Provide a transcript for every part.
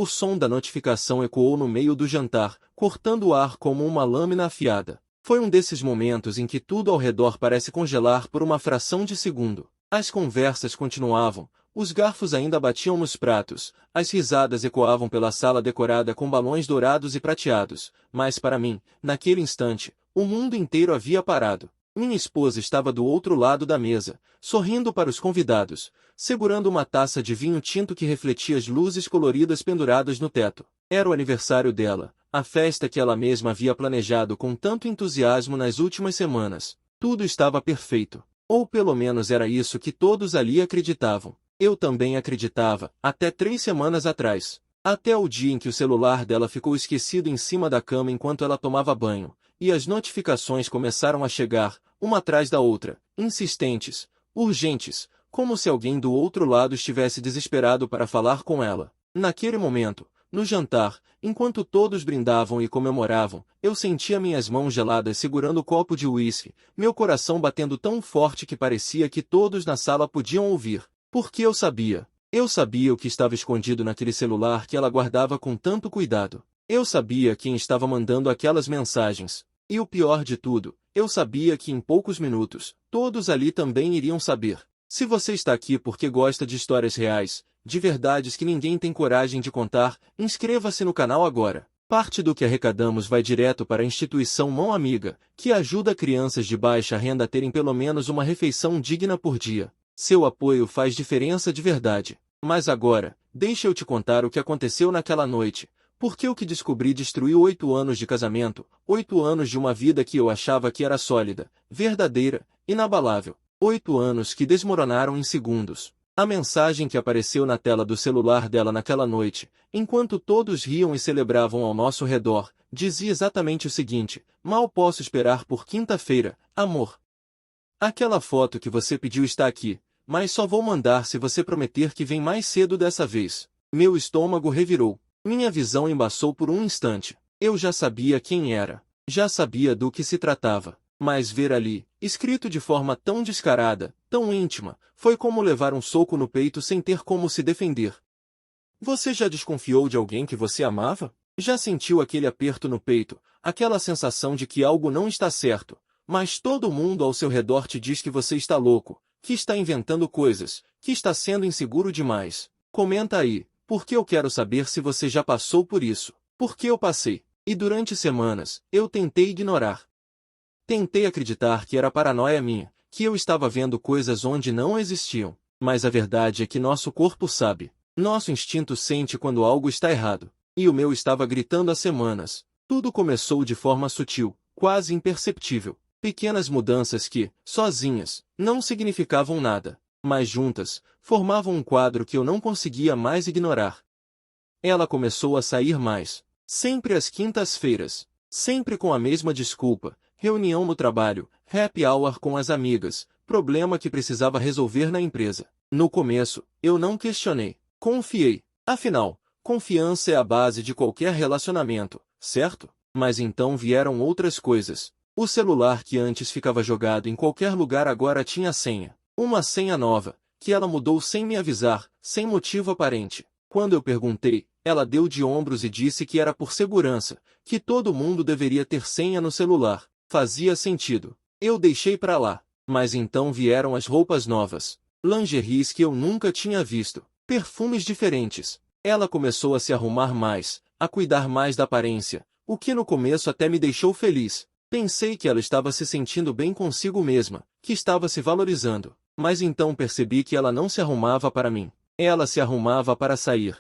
O som da notificação ecoou no meio do jantar, cortando o ar como uma lâmina afiada. Foi um desses momentos em que tudo ao redor parece congelar por uma fração de segundo. As conversas continuavam, os garfos ainda batiam nos pratos, as risadas ecoavam pela sala decorada com balões dourados e prateados, mas para mim, naquele instante, o mundo inteiro havia parado. Minha esposa estava do outro lado da mesa, sorrindo para os convidados, segurando uma taça de vinho tinto que refletia as luzes coloridas penduradas no teto. Era o aniversário dela, a festa que ela mesma havia planejado com tanto entusiasmo nas últimas semanas. Tudo estava perfeito. Ou pelo menos era isso que todos ali acreditavam. Eu também acreditava, até 3 semanas atrás. Até o dia em que o celular dela ficou esquecido em cima da cama enquanto ela tomava banho, e as notificações começaram a chegar, uma atrás da outra, insistentes, urgentes, como se alguém do outro lado estivesse desesperado para falar com ela. Naquele momento, no jantar, enquanto todos brindavam e comemoravam, eu sentia minhas mãos geladas segurando o copo de uísque, meu coração batendo tão forte que parecia que todos na sala podiam ouvir. Porque eu sabia o que estava escondido naquele celular que ela guardava com tanto cuidado. Eu sabia quem estava mandando aquelas mensagens. E o pior de tudo, eu sabia que em poucos minutos, todos ali também iriam saber. Se você está aqui porque gosta de histórias reais, de verdades que ninguém tem coragem de contar, inscreva-se no canal agora. Parte do que arrecadamos vai direto para a instituição Mão Amiga, que ajuda crianças de baixa renda a terem pelo menos uma refeição digna por dia. Seu apoio faz diferença de verdade. Mas agora, deixa eu te contar o que aconteceu naquela noite, porque o que descobri destruiu 8 anos de casamento, 8 anos de uma vida que eu achava que era sólida, verdadeira, inabalável. 8 anos que desmoronaram em segundos. A mensagem que apareceu na tela do celular dela naquela noite, enquanto todos riam e celebravam ao nosso redor, dizia exatamente o seguinte: mal posso esperar por quinta-feira, amor. Aquela foto que você pediu está aqui, mas só vou mandar se você prometer que vem mais cedo dessa vez. Meu estômago revirou. Minha visão embaçou por um instante. Eu já sabia quem era. Já sabia do que se tratava. Mas ver ali, escrito de forma tão descarada, tão íntima, foi como levar um soco no peito sem ter como se defender. Você já desconfiou de alguém que você amava? Já sentiu aquele aperto no peito, aquela sensação de que algo não está certo, mas todo mundo ao seu redor te diz que você está louco, que está inventando coisas, que está sendo inseguro demais? Comenta aí, porque eu quero saber se você já passou por isso. Porque eu passei. E durante semanas, eu tentei ignorar. Tentei acreditar que era paranoia minha, que eu estava vendo coisas onde não existiam. Mas a verdade é que nosso corpo sabe. Nosso instinto sente quando algo está errado. E o meu estava gritando há semanas. Tudo começou de forma sutil, quase imperceptível. Pequenas mudanças que, sozinhas, não significavam nada. Mas juntas, formavam um quadro que eu não conseguia mais ignorar. Ela começou a sair mais. Sempre às quintas-feiras. Sempre com a mesma desculpa. Reunião no trabalho, happy hour com as amigas, problema que precisava resolver na empresa. No começo, eu não questionei. Confiei. Afinal, confiança é a base de qualquer relacionamento, certo? Mas então vieram outras coisas. O celular que antes ficava jogado em qualquer lugar agora tinha senha. Uma senha nova, que ela mudou sem me avisar, sem motivo aparente. Quando eu perguntei, ela deu de ombros e disse que era por segurança, que todo mundo deveria ter senha no celular. Fazia sentido. Eu deixei pra lá. Mas então vieram as roupas novas. Lingeries que eu nunca tinha visto. Perfumes diferentes. Ela começou a se arrumar mais, a cuidar mais da aparência, o que no começo até me deixou feliz. Pensei que ela estava se sentindo bem consigo mesma, que estava se valorizando. Mas então percebi que ela não se arrumava para mim. Ela se arrumava para sair.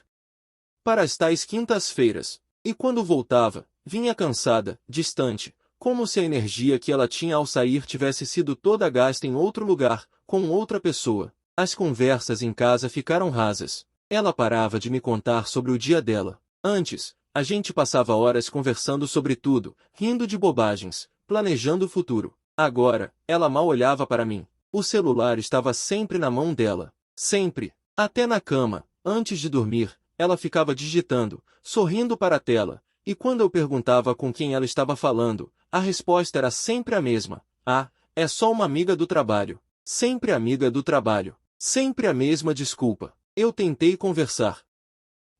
Para as tais quintas-feiras. E quando voltava, vinha cansada, distante, como se a energia que ela tinha ao sair tivesse sido toda gasta em outro lugar, com outra pessoa. As conversas em casa ficaram rasas. Ela parava de me contar sobre o dia dela. Antes, a gente passava horas conversando sobre tudo, rindo de bobagens, planejando o futuro. Agora, ela mal olhava para mim. O celular estava sempre na mão dela. Sempre. Até na cama, antes de dormir, ela ficava digitando, sorrindo para a tela. E quando eu perguntava com quem ela estava falando, a resposta era sempre a mesma. Ah, é só uma amiga do trabalho. Sempre amiga do trabalho. Sempre a mesma desculpa. Eu tentei conversar.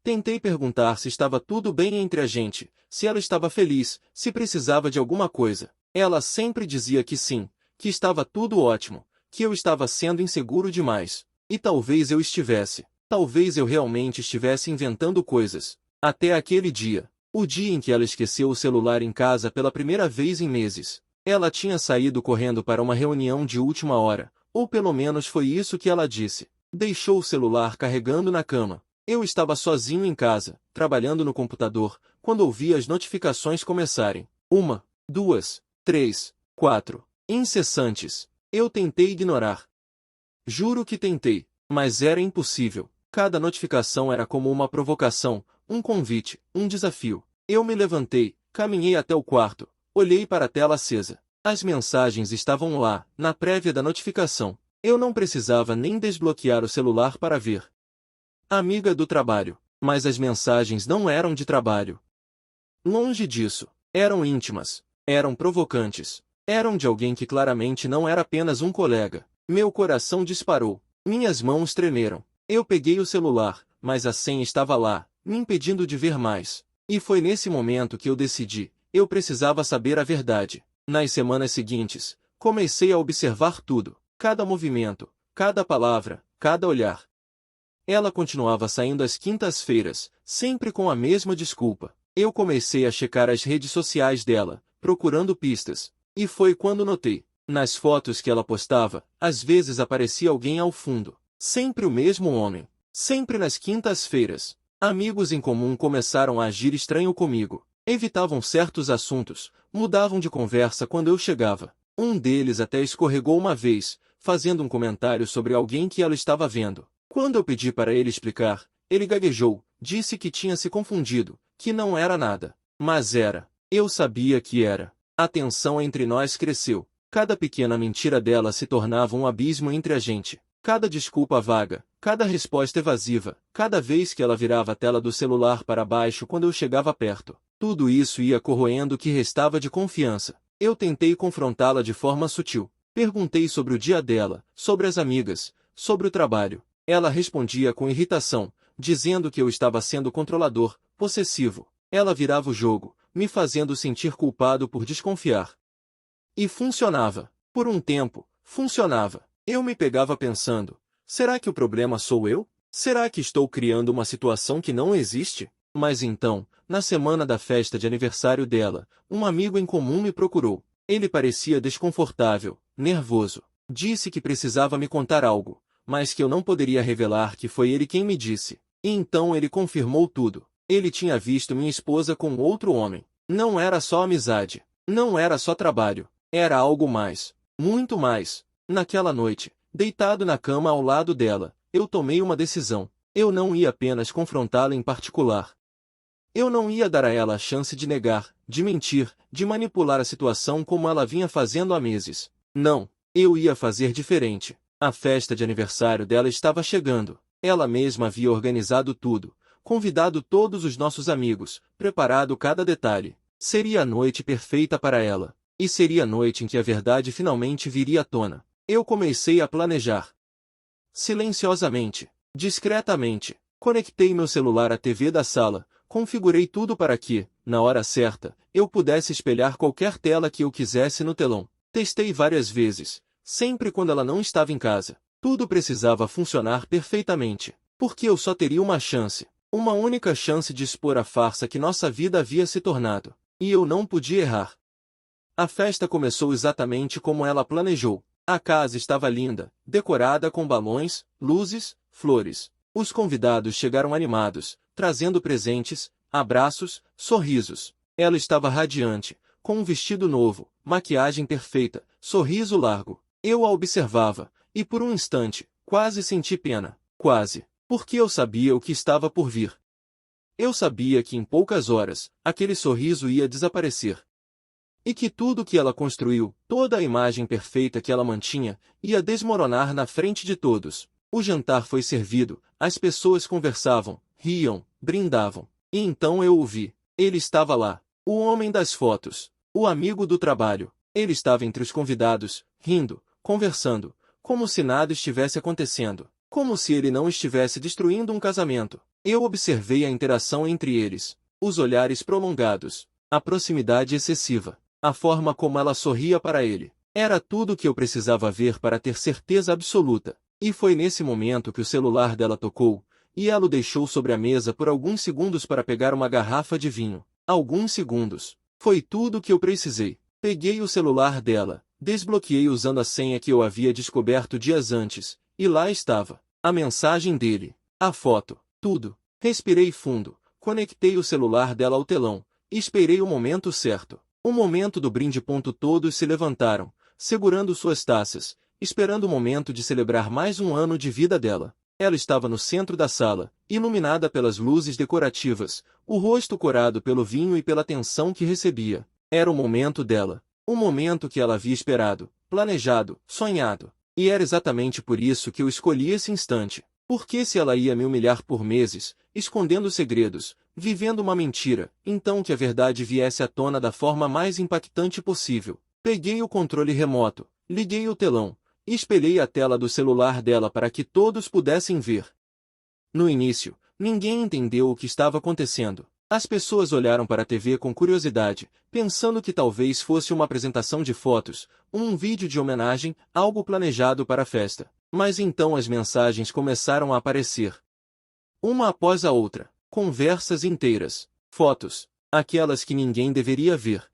Tentei perguntar se estava tudo bem entre a gente, se ela estava feliz, se precisava de alguma coisa. Ela sempre dizia que sim, que estava tudo ótimo, que eu estava sendo inseguro demais. E talvez eu estivesse. Talvez eu realmente estivesse inventando coisas. Até aquele dia. O dia em que ela esqueceu o celular em casa pela primeira vez em meses. Ela tinha saído correndo para uma reunião de última hora, ou pelo menos foi isso que ela disse. Deixou o celular carregando na cama. Eu estava sozinho em casa, trabalhando no computador, quando ouvi as notificações começarem. 1, 2, 3, 4. Incessantes. Eu tentei ignorar. Juro que tentei, mas era impossível. Cada notificação era como uma provocação, um convite, um desafio. Eu me levantei, caminhei até o quarto, olhei para a tela acesa. As mensagens estavam lá, na prévia da notificação. Eu não precisava nem desbloquear o celular para ver. Amiga do trabalho. Mas as mensagens não eram de trabalho. Longe disso. Eram íntimas. Eram provocantes. Eram de alguém que claramente não era apenas um colega. Meu coração disparou. Minhas mãos tremeram. Eu peguei o celular, mas a senha estava lá, me impedindo de ver mais. E foi nesse momento que eu decidi. Eu precisava saber a verdade. Nas semanas seguintes, comecei a observar tudo. Cada movimento, cada palavra, cada olhar. Ela continuava saindo às quintas-feiras, sempre com a mesma desculpa. Eu comecei a checar as redes sociais dela, procurando pistas. E foi quando notei. Nas fotos que ela postava, às vezes aparecia alguém ao fundo. Sempre o mesmo homem. Sempre nas quintas-feiras. Amigos em comum começaram a agir estranho comigo. Evitavam certos assuntos, mudavam de conversa quando eu chegava. Um deles até escorregou uma vez, fazendo um comentário sobre alguém que ela estava vendo. Quando eu pedi para ele explicar, ele gaguejou, disse que tinha se confundido, que não era nada. Mas era. Eu sabia que era. A tensão entre nós cresceu. Cada pequena mentira dela se tornava um abismo entre a gente. Cada desculpa vaga, cada resposta evasiva, cada vez que ela virava a tela do celular para baixo quando eu chegava perto. Tudo isso ia corroendo o que restava de confiança. Eu tentei confrontá-la de forma sutil. Perguntei sobre o dia dela, sobre as amigas, sobre o trabalho. Ela respondia com irritação, dizendo que eu estava sendo controlador, possessivo. Ela virava o jogo, me fazendo sentir culpado por desconfiar. E funcionava. Por um tempo, funcionava. Eu me pegava pensando, será que o problema sou eu? Será que estou criando uma situação que não existe? Mas então, na semana da festa de aniversário dela, um amigo em comum me procurou. Ele parecia desconfortável, nervoso. Disse que precisava me contar algo, mas que eu não poderia revelar que foi ele quem me disse. E então ele confirmou tudo. Ele tinha visto minha esposa com outro homem. Não era só amizade. Não era só trabalho. Era algo mais. Muito mais. Naquela noite, deitado na cama ao lado dela, eu tomei uma decisão. Eu não ia apenas confrontá-la em particular. Eu não ia dar a ela a chance de negar, de mentir, de manipular a situação como ela vinha fazendo há meses. Não, eu ia fazer diferente. A festa de aniversário dela estava chegando. Ela mesma havia organizado tudo, convidado todos os nossos amigos, preparado cada detalhe. Seria a noite perfeita para ela. E seria a noite em que a verdade finalmente viria à tona. Eu comecei a planejar. Silenciosamente, discretamente, conectei meu celular à TV da sala, configurei tudo para que, na hora certa, eu pudesse espelhar qualquer tela que eu quisesse no telão. Testei várias vezes, sempre quando ela não estava em casa. Tudo precisava funcionar perfeitamente, porque eu só teria uma chance, uma única chance de expor a farsa que nossa vida havia se tornado. E eu não podia errar. A festa começou exatamente como ela planejou. A casa estava linda, decorada com balões, luzes, flores. Os convidados chegaram animados, trazendo presentes, abraços, sorrisos. Ela estava radiante, com um vestido novo, maquiagem perfeita, sorriso largo. Eu a observava, e por um instante, quase senti pena. Quase. Porque eu sabia o que estava por vir. Eu sabia que em poucas horas, aquele sorriso ia desaparecer. E que tudo que ela construiu, toda a imagem perfeita que ela mantinha, ia desmoronar na frente de todos. O jantar foi servido, as pessoas conversavam, riam, brindavam. E então eu o vi. Ele estava lá. O homem das fotos. O amigo do trabalho. Ele estava entre os convidados, rindo, conversando, como se nada estivesse acontecendo. Como se ele não estivesse destruindo um casamento. Eu observei a interação entre eles, os olhares prolongados, a proximidade excessiva, a forma como ela sorria para ele. Era tudo o que eu precisava ver para ter certeza absoluta. E foi nesse momento que o celular dela tocou, e ela o deixou sobre a mesa por alguns segundos para pegar uma garrafa de vinho. Alguns segundos. Foi tudo o que eu precisei. Peguei o celular dela, desbloqueei usando a senha que eu havia descoberto dias antes, e lá estava. A mensagem dele, a foto, tudo. Respirei fundo, conectei o celular dela ao telão, e esperei o momento certo. O momento do brinde. Todos se levantaram, segurando suas taças, esperando o momento de celebrar mais um ano de vida dela. Ela estava no centro da sala, iluminada pelas luzes decorativas, o rosto corado pelo vinho e pela atenção que recebia. Era o momento dela. O momento que ela havia esperado, planejado, sonhado. E era exatamente por isso que eu escolhi esse instante. Porque se ela ia me humilhar por meses, escondendo segredos, vivendo uma mentira, então que a verdade viesse à tona da forma mais impactante possível. Peguei o controle remoto, liguei o telão, e espelhei a tela do celular dela para que todos pudessem ver. No início, ninguém entendeu o que estava acontecendo. As pessoas olharam para a TV com curiosidade, pensando que talvez fosse uma apresentação de fotos, um vídeo de homenagem, algo planejado para a festa. Mas então as mensagens começaram a aparecer. Uma após a outra, conversas inteiras, fotos, aquelas que ninguém deveria ver.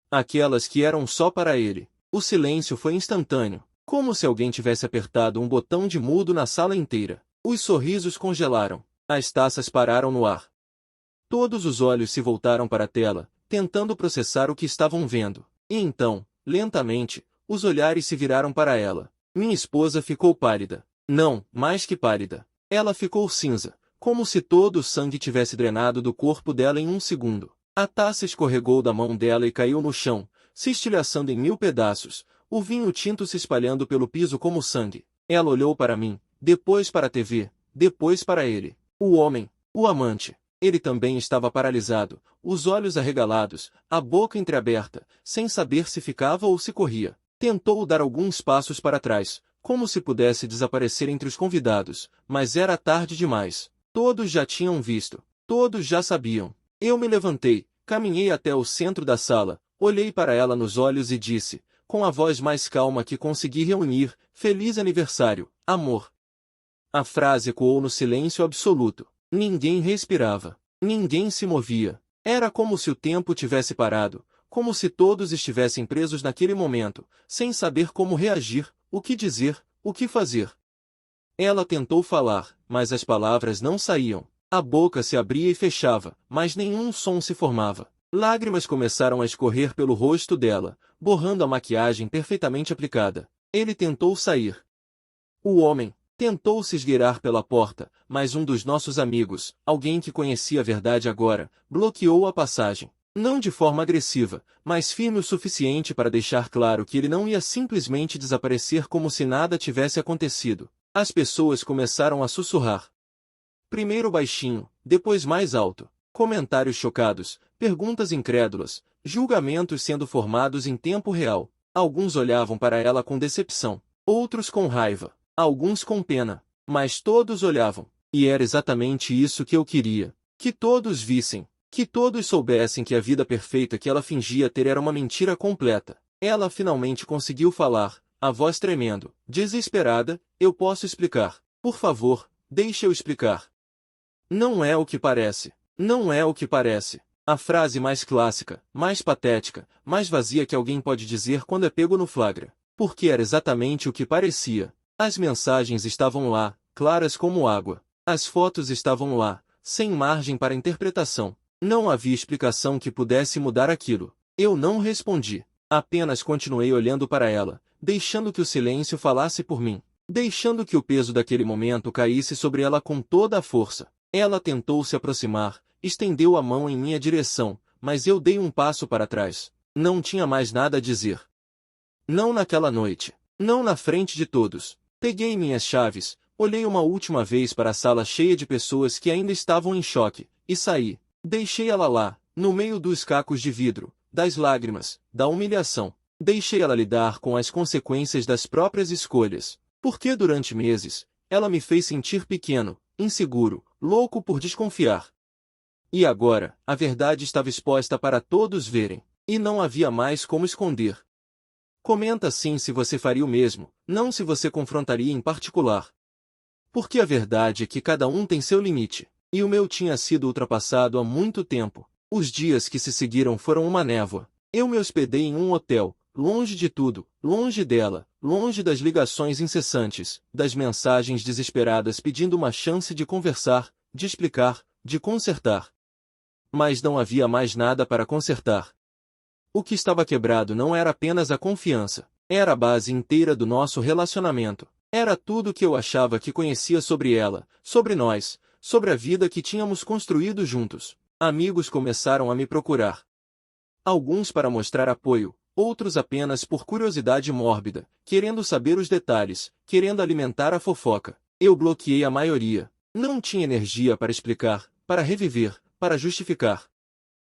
Aquelas que eram só para ele. O silêncio foi instantâneo, como se alguém tivesse apertado um botão de mudo na sala inteira. Os sorrisos congelaram, as taças pararam no ar. Todos os olhos se voltaram para a tela, tentando processar o que estavam vendo. E então, lentamente, os olhares se viraram para ela. Minha esposa ficou pálida. Não, mais que pálida. Ela ficou cinza, como se todo o sangue tivesse drenado do corpo dela em um segundo. A taça escorregou da mão dela e caiu no chão, se estilhaçando em 1000 pedaços, o vinho tinto se espalhando pelo piso como sangue. Ela olhou para mim, depois para a TV, depois para ele. O homem, o amante. Ele também estava paralisado, os olhos arregalados, a boca entreaberta, sem saber se ficava ou se corria. Tentou dar alguns passos para trás, como se pudesse desaparecer entre os convidados, mas era tarde demais. Todos já tinham visto, todos já sabiam. Eu me levantei, caminhei até o centro da sala, olhei para ela nos olhos e disse, com a voz mais calma que consegui reunir, "Feliz aniversário, amor." A frase ecoou no silêncio absoluto. Ninguém respirava. Ninguém se movia. Era como se o tempo tivesse parado, como se todos estivessem presos naquele momento, sem saber como reagir, o que dizer, o que fazer. Ela tentou falar, mas as palavras não saíam. A boca se abria e fechava, mas nenhum som se formava. Lágrimas começaram a escorrer pelo rosto dela, borrando a maquiagem perfeitamente aplicada. Ele tentou sair. O homem tentou se esgueirar pela porta, mas um dos nossos amigos, alguém que conhecia a verdade agora, bloqueou a passagem. Não de forma agressiva, mas firme o suficiente para deixar claro que ele não ia simplesmente desaparecer como se nada tivesse acontecido. As pessoas começaram a sussurrar. Primeiro baixinho, depois mais alto. Comentários chocados, perguntas incrédulas, julgamentos sendo formados em tempo real. Alguns olhavam para ela com decepção, outros com raiva, alguns com pena, mas todos olhavam. E era exatamente isso que eu queria. Que todos vissem, que todos soubessem que a vida perfeita que ela fingia ter era uma mentira completa. Ela finalmente conseguiu falar, a voz tremendo, desesperada, "Eu posso explicar. Por favor, deixe eu explicar." Não é o que parece. Não é o que parece. A frase mais clássica, mais patética, mais vazia que alguém pode dizer quando é pego no flagra. Porque era exatamente o que parecia. As mensagens estavam lá, claras como água. As fotos estavam lá, sem margem para interpretação. Não havia explicação que pudesse mudar aquilo. Eu não respondi. Apenas continuei olhando para ela, deixando que o silêncio falasse por mim. Deixando que o peso daquele momento caísse sobre ela com toda a força. Ela tentou se aproximar, estendeu a mão em minha direção, mas eu dei um passo para trás. Não tinha mais nada a dizer. Não naquela noite. Não na frente de todos. Peguei minhas chaves, olhei uma última vez para a sala cheia de pessoas que ainda estavam em choque, e saí. Deixei ela lá, no meio dos cacos de vidro, das lágrimas, da humilhação. Deixei ela lidar com as consequências das próprias escolhas. Porque durante meses, ela me fez sentir pequeno, inseguro, louco por desconfiar. E agora, a verdade estava exposta para todos verem, e não havia mais como esconder. Comenta sim se você faria o mesmo, não se você confrontaria em particular. Porque a verdade é que cada um tem seu limite, e o meu tinha sido ultrapassado há muito tempo. Os dias que se seguiram foram uma névoa. Eu me hospedei em um hotel, longe de tudo, longe dela, longe das ligações incessantes, das mensagens desesperadas pedindo uma chance de conversar, de explicar, de consertar. Mas não havia mais nada para consertar. O que estava quebrado não era apenas a confiança, era a base inteira do nosso relacionamento. Era tudo que eu achava que conhecia sobre ela, sobre nós, sobre a vida que tínhamos construído juntos. Amigos começaram a me procurar. Alguns para mostrar apoio, outros apenas por curiosidade mórbida, querendo saber os detalhes, querendo alimentar a fofoca. Eu bloqueei a maioria. Não tinha energia para explicar, para reviver, para justificar.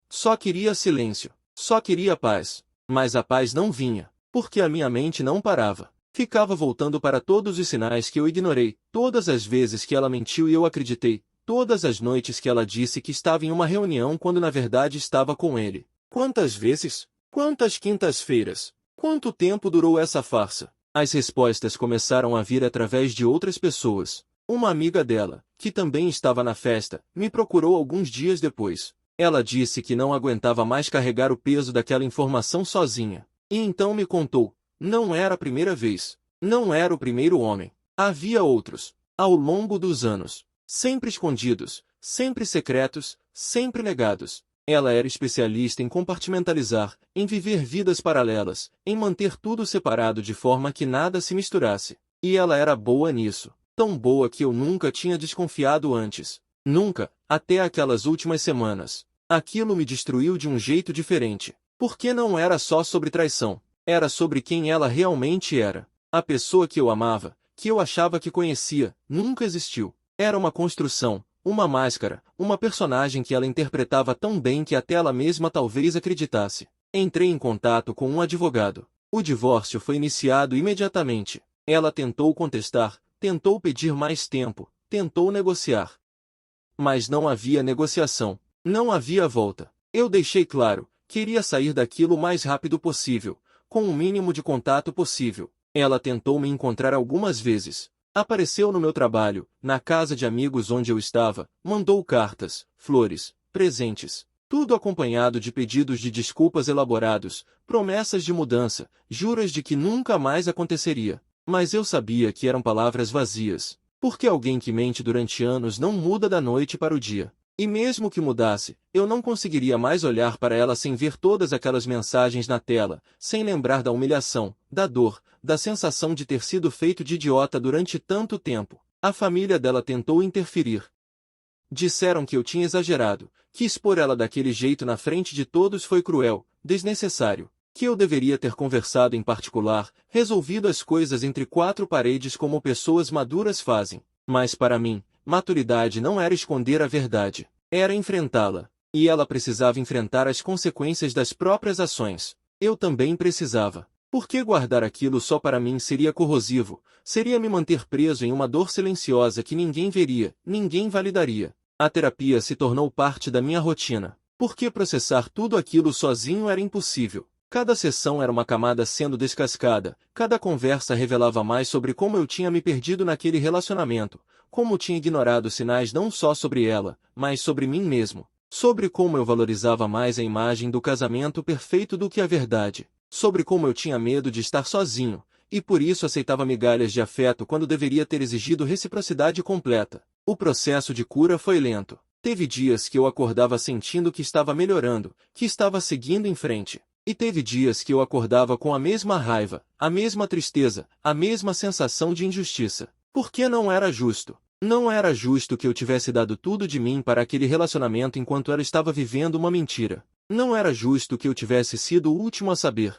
Só queria silêncio. Só queria paz. Mas a paz não vinha, porque a minha mente não parava. Ficava voltando para todos os sinais que eu ignorei, todas as vezes que ela mentiu e eu acreditei, todas as noites que ela disse que estava em uma reunião quando na verdade estava com ele. Quantas vezes? Quantas quintas-feiras? Quanto tempo durou essa farsa? As respostas começaram a vir através de outras pessoas. Uma amiga dela, que também estava na festa, me procurou alguns dias depois. Ela disse que não aguentava mais carregar o peso daquela informação sozinha. E então me contou. Não era a primeira vez. Não era o primeiro homem. Havia outros. Ao longo dos anos. Sempre escondidos. Sempre secretos. Sempre negados. Ela era especialista em compartimentalizar, em viver vidas paralelas, em manter tudo separado de forma que nada se misturasse. E ela era boa nisso. Tão boa que eu nunca tinha desconfiado antes. Nunca, até aquelas últimas semanas. Aquilo me destruiu de um jeito diferente. Porque não era só sobre traição. Era sobre quem ela realmente era. A pessoa que eu amava, que eu achava que conhecia, nunca existiu. Era uma construção, uma máscara, uma personagem que ela interpretava tão bem que até ela mesma talvez acreditasse. Entrei em contato com um advogado. O divórcio foi iniciado imediatamente. Ela tentou contestar, tentou pedir mais tempo, tentou negociar. Mas não havia negociação. Não havia volta. Eu deixei claro, queria sair daquilo o mais rápido possível, com o mínimo de contato possível. Ela tentou me encontrar algumas vezes. Apareceu no meu trabalho, na casa de amigos onde eu estava, mandou cartas, flores, presentes. Tudo acompanhado de pedidos de desculpas elaborados, promessas de mudança, juras de que nunca mais aconteceria. Mas eu sabia que eram palavras vazias. Porque alguém que mente durante anos não muda da noite para o dia. E mesmo que mudasse, eu não conseguiria mais olhar para ela sem ver todas aquelas mensagens na tela, sem lembrar da humilhação, da dor, da sensação de ter sido feito de idiota durante tanto tempo. A família dela tentou interferir. Disseram que eu tinha exagerado, que expor ela daquele jeito na frente de todos foi cruel, desnecessário, que eu deveria ter conversado em particular, resolvido as coisas entre quatro paredes como pessoas maduras fazem. Mas para mim, maturidade não era esconder a verdade, era enfrentá-la. E ela precisava enfrentar as consequências das próprias ações. Eu também precisava. Porque guardar aquilo só para mim seria corrosivo, seria me manter preso em uma dor silenciosa que ninguém veria, ninguém validaria. A terapia se tornou parte da minha rotina. Porque processar tudo aquilo sozinho era impossível. Cada sessão era uma camada sendo descascada, cada conversa revelava mais sobre como eu tinha me perdido naquele relacionamento, como tinha ignorado sinais não só sobre ela, mas sobre mim mesmo, sobre como eu valorizava mais a imagem do casamento perfeito do que a verdade, sobre como eu tinha medo de estar sozinho, e por isso aceitava migalhas de afeto quando deveria ter exigido reciprocidade completa. O processo de cura foi lento. Teve dias que eu acordava sentindo que estava melhorando, que estava seguindo em frente. E teve dias que eu acordava com a mesma raiva, a mesma tristeza, a mesma sensação de injustiça. Porque não era justo. Não era justo que eu tivesse dado tudo de mim para aquele relacionamento enquanto ela estava vivendo uma mentira. Não era justo que eu tivesse sido o último a saber.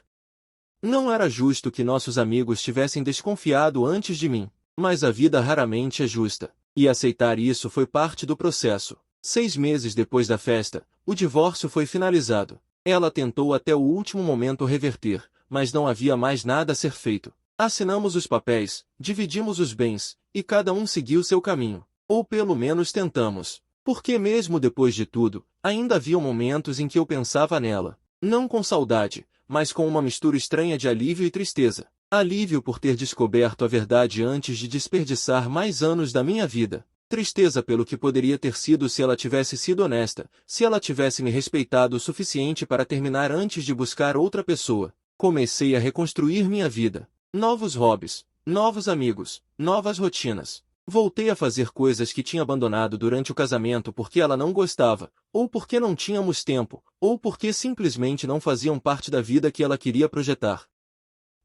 Não era justo que nossos amigos tivessem desconfiado antes de mim. Mas a vida raramente é justa. E aceitar isso foi parte do processo. 6 meses depois da festa, o divórcio foi finalizado. Ela tentou até o último momento reverter, mas não havia mais nada a ser feito. Assinamos os papéis, dividimos os bens, e cada um seguiu seu caminho. Ou pelo menos tentamos. Porque mesmo depois de tudo, ainda haviam momentos em que eu pensava nela. Não com saudade, mas com uma mistura estranha de alívio e tristeza. Alívio por ter descoberto a verdade antes de desperdiçar mais anos da minha vida. Tristeza pelo que poderia ter sido se ela tivesse sido honesta, se ela tivesse me respeitado o suficiente para terminar antes de buscar outra pessoa. Comecei a reconstruir minha vida. Novos hobbies, novos amigos, novas rotinas. Voltei a fazer coisas que tinha abandonado durante o casamento porque ela não gostava, ou porque não tínhamos tempo, ou porque simplesmente não faziam parte da vida que ela queria projetar.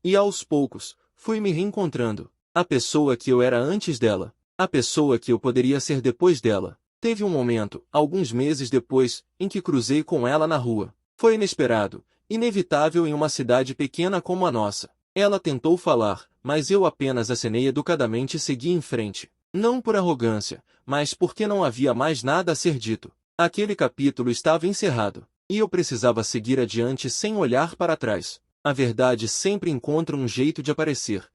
E aos poucos, fui me reencontrando. A pessoa que eu era antes dela. A pessoa que eu poderia ser depois dela. Teve um momento, alguns meses depois, em que cruzei com ela na rua. Foi inesperado, inevitável em uma cidade pequena como a nossa. Ela tentou falar, mas eu apenas acenei educadamente e segui em frente. Não por arrogância, mas porque não havia mais nada a ser dito. Aquele capítulo estava encerrado, e eu precisava seguir adiante sem olhar para trás. A verdade sempre encontra um jeito de aparecer.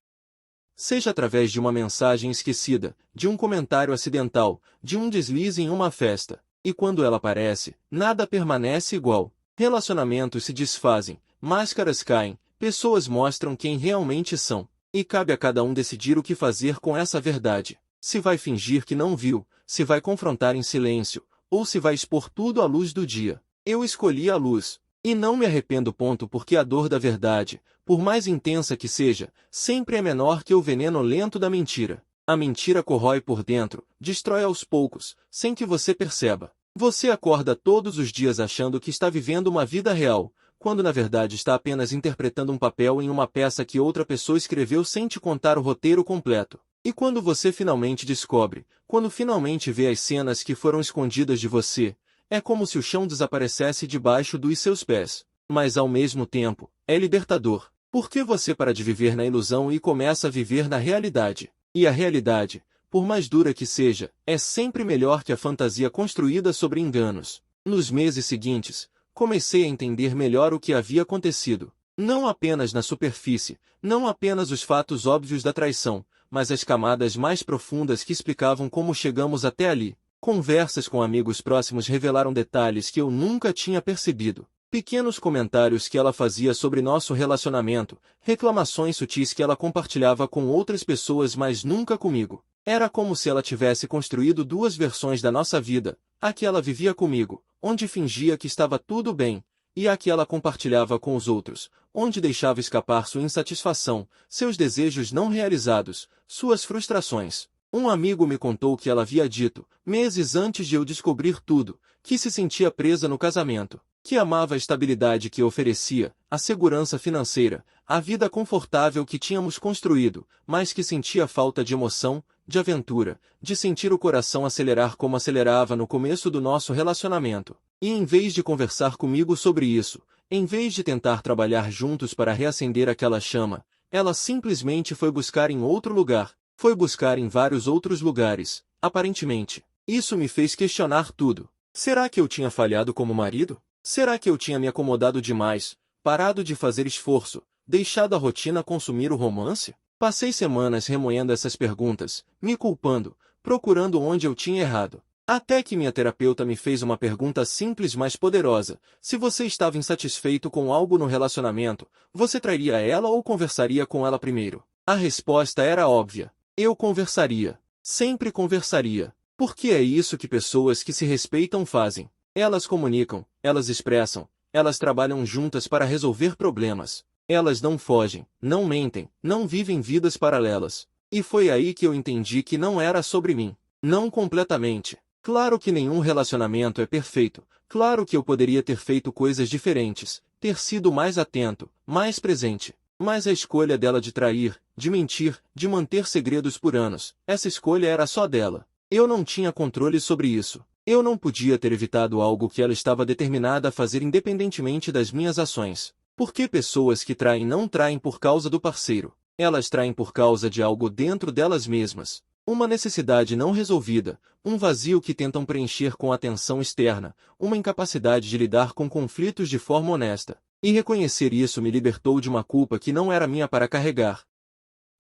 Seja através de uma mensagem esquecida, de um comentário acidental, de um deslize em uma festa. E quando ela aparece, nada permanece igual. Relacionamentos se desfazem, máscaras caem, pessoas mostram quem realmente são. E cabe a cada um decidir o que fazer com essa verdade. Se vai fingir que não viu, se vai confrontar em silêncio, ou se vai expor tudo à luz do dia. Eu escolhi a luz. E não me arrependo. Porque a dor da verdade, por mais intensa que seja, sempre é menor que o veneno lento da mentira. A mentira corrói por dentro, destrói aos poucos, sem que você perceba. Você acorda todos os dias achando que está vivendo uma vida real, quando na verdade está apenas interpretando um papel em uma peça que outra pessoa escreveu sem te contar o roteiro completo. E quando você finalmente descobre, quando finalmente vê as cenas que foram escondidas de você, é como se o chão desaparecesse debaixo dos seus pés. Mas ao mesmo tempo, é libertador. Porque você para de viver na ilusão e começa a viver na realidade. E a realidade, por mais dura que seja, é sempre melhor que a fantasia construída sobre enganos. Nos meses seguintes, comecei a entender melhor o que havia acontecido. Não apenas na superfície, não apenas os fatos óbvios da traição, mas as camadas mais profundas que explicavam como chegamos até ali. Conversas com amigos próximos revelaram detalhes que eu nunca tinha percebido. Pequenos comentários que ela fazia sobre nosso relacionamento, reclamações sutis que ela compartilhava com outras pessoas mas nunca comigo. Era como se ela tivesse construído duas versões da nossa vida, a que ela vivia comigo, onde fingia que estava tudo bem, e a que ela compartilhava com os outros, onde deixava escapar sua insatisfação, seus desejos não realizados, suas frustrações. Um amigo me contou que ela havia dito, meses antes de eu descobrir tudo, que se sentia presa no casamento, que amava a estabilidade que oferecia, a segurança financeira, a vida confortável que tínhamos construído, mas que sentia falta de emoção, de aventura, de sentir o coração acelerar como acelerava no começo do nosso relacionamento. E em vez de conversar comigo sobre isso, em vez de tentar trabalhar juntos para reacender aquela chama, ela simplesmente foi buscar em outro lugar. Foi buscar em vários outros lugares, aparentemente. Isso me fez questionar tudo. Será que eu tinha falhado como marido? Será que eu tinha me acomodado demais, parado de fazer esforço, deixado a rotina consumir o romance? Passei semanas remoendo essas perguntas, me culpando, procurando onde eu tinha errado. Até que minha terapeuta me fez uma pergunta simples mas poderosa. Se você estava insatisfeito com algo no relacionamento, você trairia ela ou conversaria com ela primeiro? A resposta era óbvia. Eu conversaria. Sempre conversaria. Porque é isso que pessoas que se respeitam fazem. Elas comunicam, elas expressam, elas trabalham juntas para resolver problemas. Elas não fogem, não mentem, não vivem vidas paralelas. E foi aí que eu entendi que não era sobre mim. Não completamente. Claro que nenhum relacionamento é perfeito. Claro que eu poderia ter feito coisas diferentes, ter sido mais atento, mais presente. Mas a escolha dela de trair, de mentir, de manter segredos por anos, essa escolha era só dela. Eu não tinha controle sobre isso. Eu não podia ter evitado algo que ela estava determinada a fazer independentemente das minhas ações. Porque pessoas que traem não traem por causa do parceiro. Elas traem por causa de algo dentro delas mesmas. Uma necessidade não resolvida, um vazio que tentam preencher com atenção externa, uma incapacidade de lidar com conflitos de forma honesta. E reconhecer isso me libertou de uma culpa que não era minha para carregar.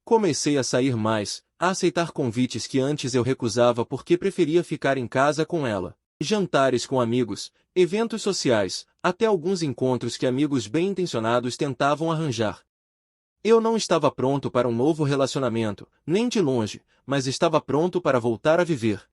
Comecei a sair mais, a aceitar convites que antes eu recusava porque preferia ficar em casa com ela. Jantares com amigos, eventos sociais, até alguns encontros que amigos bem-intencionados tentavam arranjar. Eu não estava pronto para um novo relacionamento, nem de longe, mas estava pronto para voltar a viver.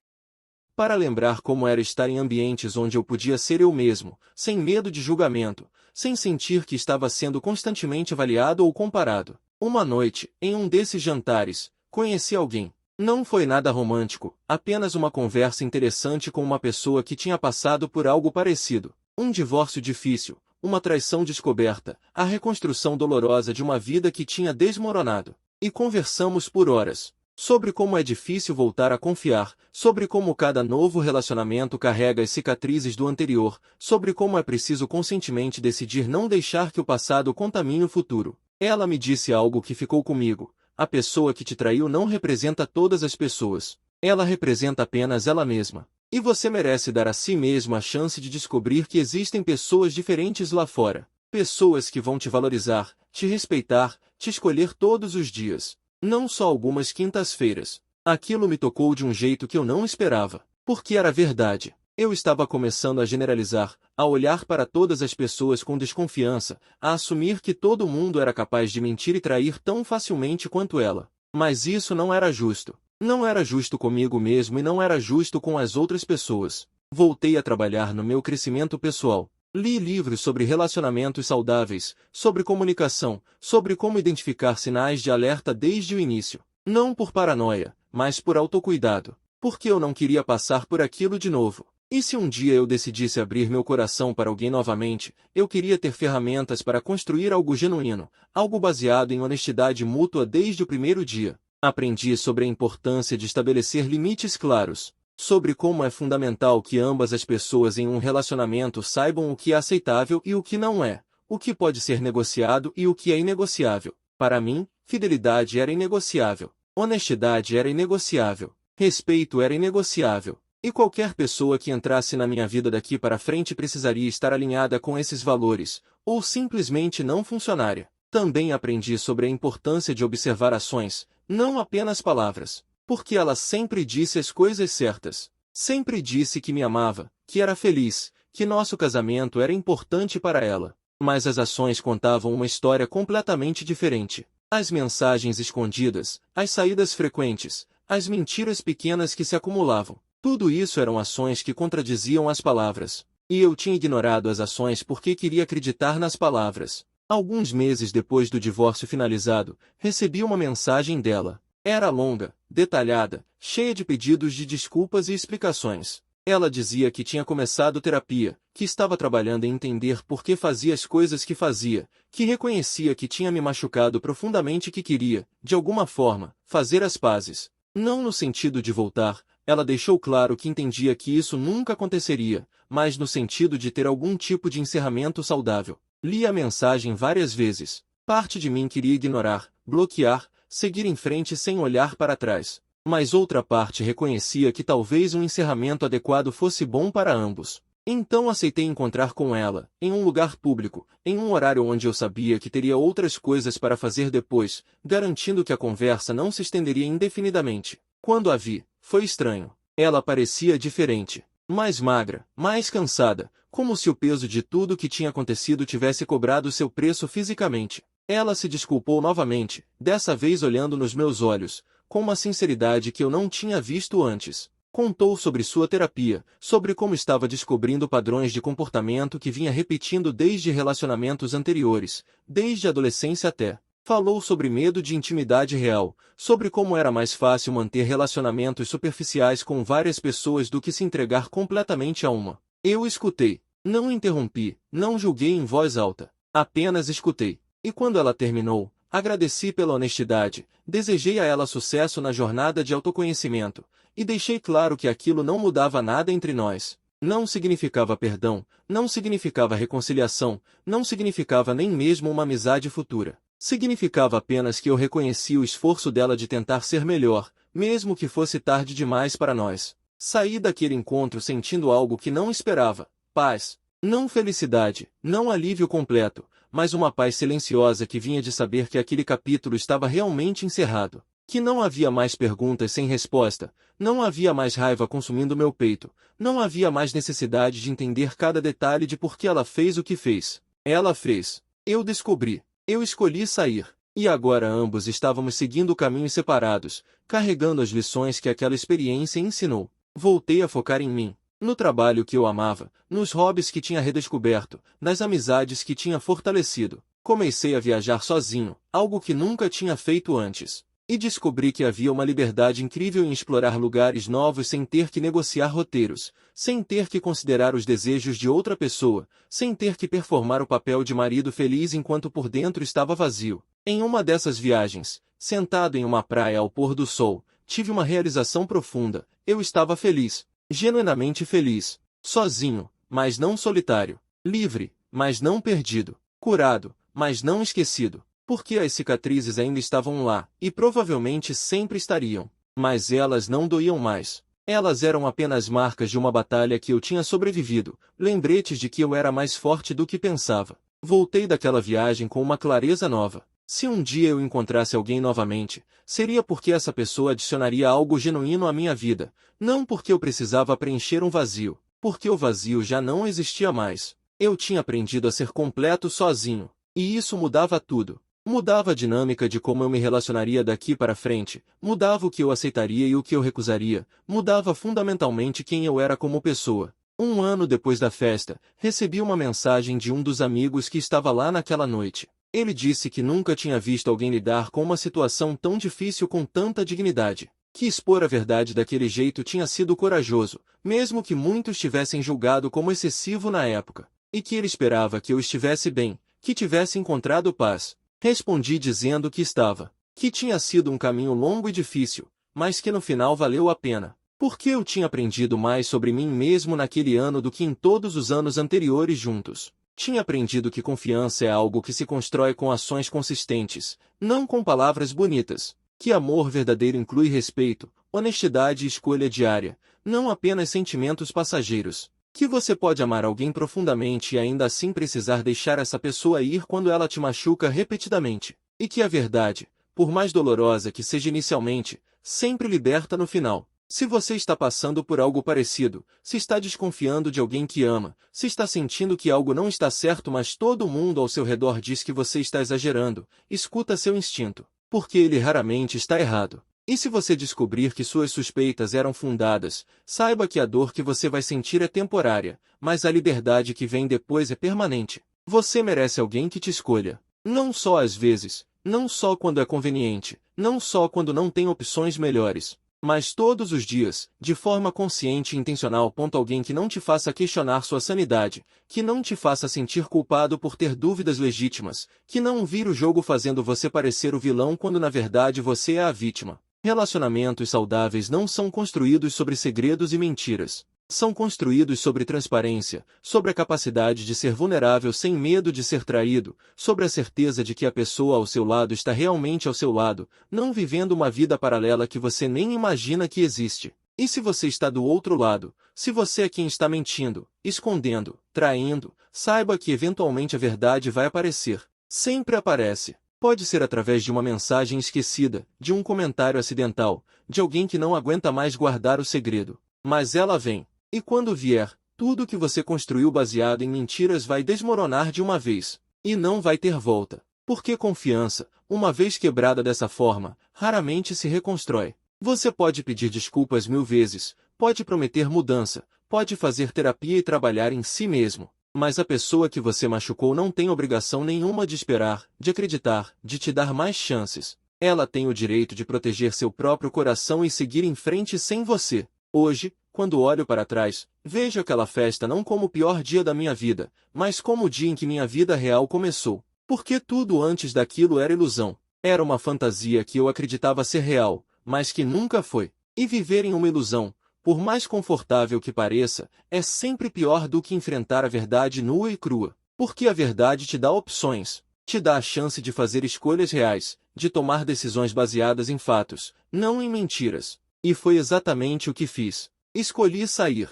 Para lembrar como era estar em ambientes onde eu podia ser eu mesmo, sem medo de julgamento, sem sentir que estava sendo constantemente avaliado ou comparado. Uma noite, em um desses jantares, conheci alguém. Não foi nada romântico, apenas uma conversa interessante com uma pessoa que tinha passado por algo parecido. Um divórcio difícil, uma traição descoberta, a reconstrução dolorosa de uma vida que tinha desmoronado. E conversamos por horas. Sobre como é difícil voltar a confiar, sobre como cada novo relacionamento carrega as cicatrizes do anterior, sobre como é preciso conscientemente decidir não deixar que o passado contamine o futuro. Ela me disse algo que ficou comigo: a pessoa que te traiu não representa todas as pessoas. Ela representa apenas ela mesma. E você merece dar a si mesmo a chance de descobrir que existem pessoas diferentes lá fora. Pessoas que vão te valorizar, te respeitar, te escolher todos os dias. Não só algumas quintas-feiras. Aquilo me tocou de um jeito que eu não esperava. Porque era verdade. Eu estava começando a generalizar, a olhar para todas as pessoas com desconfiança, a assumir que todo mundo era capaz de mentir e trair tão facilmente quanto ela. Mas isso não era justo. Não era justo comigo mesmo e não era justo com as outras pessoas. Voltei a trabalhar no meu crescimento pessoal. Li livros sobre relacionamentos saudáveis, sobre comunicação, sobre como identificar sinais de alerta desde o início. Não por paranoia, mas por autocuidado. Porque eu não queria passar por aquilo de novo. E se um dia eu decidisse abrir meu coração para alguém novamente, eu queria ter ferramentas para construir algo genuíno, algo baseado em honestidade mútua desde o primeiro dia. Aprendi sobre a importância de estabelecer limites claros. Sobre como é fundamental que ambas as pessoas em um relacionamento saibam o que é aceitável e o que não é, o que pode ser negociado e o que é inegociável. Para mim, fidelidade era inegociável, honestidade era inegociável, respeito era inegociável. E qualquer pessoa que entrasse na minha vida daqui para frente precisaria estar alinhada com esses valores, ou simplesmente não funcionaria. Também aprendi sobre a importância de observar ações, não apenas palavras. Porque ela sempre disse as coisas certas. Sempre disse que me amava, que era feliz, que nosso casamento era importante para ela. Mas as ações contavam uma história completamente diferente. As mensagens escondidas, as saídas frequentes, as mentiras pequenas que se acumulavam. Tudo isso eram ações que contradiziam as palavras. E eu tinha ignorado as ações porque queria acreditar nas palavras. Alguns meses depois do divórcio finalizado, recebi uma mensagem dela. Era longa, detalhada, cheia de pedidos de desculpas e explicações. Ela dizia que tinha começado terapia, que estava trabalhando em entender por que fazia as coisas que fazia, que reconhecia que tinha me machucado profundamente e que queria, de alguma forma, fazer as pazes. Não no sentido de voltar, ela deixou claro que entendia que isso nunca aconteceria, mas no sentido de ter algum tipo de encerramento saudável. Li a mensagem várias vezes. Parte de mim queria ignorar, bloquear, seguir em frente sem olhar para trás. Mas outra parte reconhecia que talvez um encerramento adequado fosse bom para ambos. Então aceitei encontrar com ela, em um lugar público, em um horário onde eu sabia que teria outras coisas para fazer depois, garantindo que a conversa não se estenderia indefinidamente. Quando a vi, foi estranho. Ela parecia diferente. Mais magra, mais cansada, como se o peso de tudo que tinha acontecido tivesse cobrado seu preço fisicamente. Ela se desculpou novamente, dessa vez olhando nos meus olhos, com uma sinceridade que eu não tinha visto antes. Contou sobre sua terapia, sobre como estava descobrindo padrões de comportamento que vinha repetindo desde relacionamentos anteriores, desde a adolescência até. Falou sobre medo de intimidade real, sobre como era mais fácil manter relacionamentos superficiais com várias pessoas do que se entregar completamente a uma. Eu escutei. Não interrompi, não julguei em voz alta. Apenas escutei. E quando ela terminou, agradeci pela honestidade, desejei a ela sucesso na jornada de autoconhecimento, e deixei claro que aquilo não mudava nada entre nós. Não significava perdão, não significava reconciliação, não significava nem mesmo uma amizade futura. Significava apenas que eu reconhecia o esforço dela de tentar ser melhor, mesmo que fosse tarde demais para nós. Saí daquele encontro sentindo algo que não esperava: paz. Não felicidade, não alívio completo, mas uma paz silenciosa que vinha de saber que aquele capítulo estava realmente encerrado. Que não havia mais perguntas sem resposta, não havia mais raiva consumindo meu peito, não havia mais necessidade de entender cada detalhe de por que ela fez o que fez. Ela fez. Eu descobri. Eu escolhi sair. E agora ambos estávamos seguindo caminhos separados, carregando as lições que aquela experiência ensinou. Voltei a focar em mim, no trabalho que eu amava, nos hobbies que tinha redescoberto, nas amizades que tinha fortalecido. Comecei a viajar sozinho, algo que nunca tinha feito antes. E descobri que havia uma liberdade incrível em explorar lugares novos sem ter que negociar roteiros, sem ter que considerar os desejos de outra pessoa, sem ter que performar o papel de marido feliz enquanto por dentro estava vazio. Em uma dessas viagens, sentado em uma praia ao pôr do sol, tive uma realização profunda. Eu estava feliz, genuinamente feliz, sozinho, mas não solitário, livre, mas não perdido, curado, mas não esquecido. Porque as cicatrizes ainda estavam lá, e provavelmente sempre estariam. Mas elas não doíam mais. Elas eram apenas marcas de uma batalha que eu tinha sobrevivido, lembretes de que eu era mais forte do que pensava. Voltei daquela viagem com uma clareza nova. Se um dia eu encontrasse alguém novamente, seria porque essa pessoa adicionaria algo genuíno à minha vida, não porque eu precisava preencher um vazio, porque o vazio já não existia mais. Eu tinha aprendido a ser completo sozinho, e isso mudava tudo. Mudava a dinâmica de como eu me relacionaria daqui para frente, mudava o que eu aceitaria e o que eu recusaria, mudava fundamentalmente quem eu era como pessoa. Um ano depois da festa, recebi uma mensagem de um dos amigos que estava lá naquela noite. Ele disse que nunca tinha visto alguém lidar com uma situação tão difícil com tanta dignidade, que expor a verdade daquele jeito tinha sido corajoso, mesmo que muitos tivessem julgado como excessivo na época, e que ele esperava que eu estivesse bem, que tivesse encontrado paz. Respondi dizendo que estava, que tinha sido um caminho longo e difícil, mas que no final valeu a pena, porque eu tinha aprendido mais sobre mim mesmo naquele ano do que em todos os anos anteriores juntos. Tinha aprendido que confiança é algo que se constrói com ações consistentes, não com palavras bonitas, que amor verdadeiro inclui respeito, honestidade e escolha diária, não apenas sentimentos passageiros. Que você pode amar alguém profundamente e ainda assim precisar deixar essa pessoa ir quando ela te machuca repetidamente. E que a verdade, por mais dolorosa que seja inicialmente, sempre liberta no final. Se você está passando por algo parecido, se está desconfiando de alguém que ama, se está sentindo que algo não está certo mas todo mundo ao seu redor diz que você está exagerando, escuta seu instinto, porque ele raramente está errado. E se você descobrir que suas suspeitas eram fundadas, saiba que a dor que você vai sentir é temporária, mas a liberdade que vem depois é permanente. Você merece alguém que te escolha. Não só às vezes, não só quando é conveniente, não só quando não tem opções melhores, mas todos os dias, de forma consciente e intencional. Alguém que não te faça questionar sua sanidade, que não te faça sentir culpado por ter dúvidas legítimas, que não vira o jogo fazendo você parecer o vilão quando na verdade você é a vítima. Relacionamentos saudáveis não são construídos sobre segredos e mentiras. São construídos sobre transparência, sobre a capacidade de ser vulnerável sem medo de ser traído, sobre a certeza de que a pessoa ao seu lado está realmente ao seu lado, não vivendo uma vida paralela que você nem imagina que existe. E se você está do outro lado, se você é quem está mentindo, escondendo, traindo, saiba que eventualmente a verdade vai aparecer. Sempre aparece. Pode ser através de uma mensagem esquecida, de um comentário acidental, de alguém que não aguenta mais guardar o segredo. Mas ela vem. E quando vier, tudo que você construiu baseado em mentiras vai desmoronar de uma vez. E não vai ter volta. Porque confiança, uma vez quebrada dessa forma, raramente se reconstrói. Você pode pedir desculpas 1000 vezes, pode prometer mudança, pode fazer terapia e trabalhar em si mesmo. Mas a pessoa que você machucou não tem obrigação nenhuma de esperar, de acreditar, de te dar mais chances. Ela tem o direito de proteger seu próprio coração e seguir em frente sem você. Hoje, quando olho para trás, vejo aquela festa não como o pior dia da minha vida, mas como o dia em que minha vida real começou. Porque tudo antes daquilo era ilusão. Era uma fantasia que eu acreditava ser real, mas que nunca foi. E viver em uma ilusão, por mais confortável que pareça, é sempre pior do que enfrentar a verdade nua e crua. Porque a verdade te dá opções, te dá a chance de fazer escolhas reais, de tomar decisões baseadas em fatos, não em mentiras. E foi exatamente o que fiz. Escolhi sair.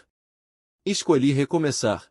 Escolhi recomeçar.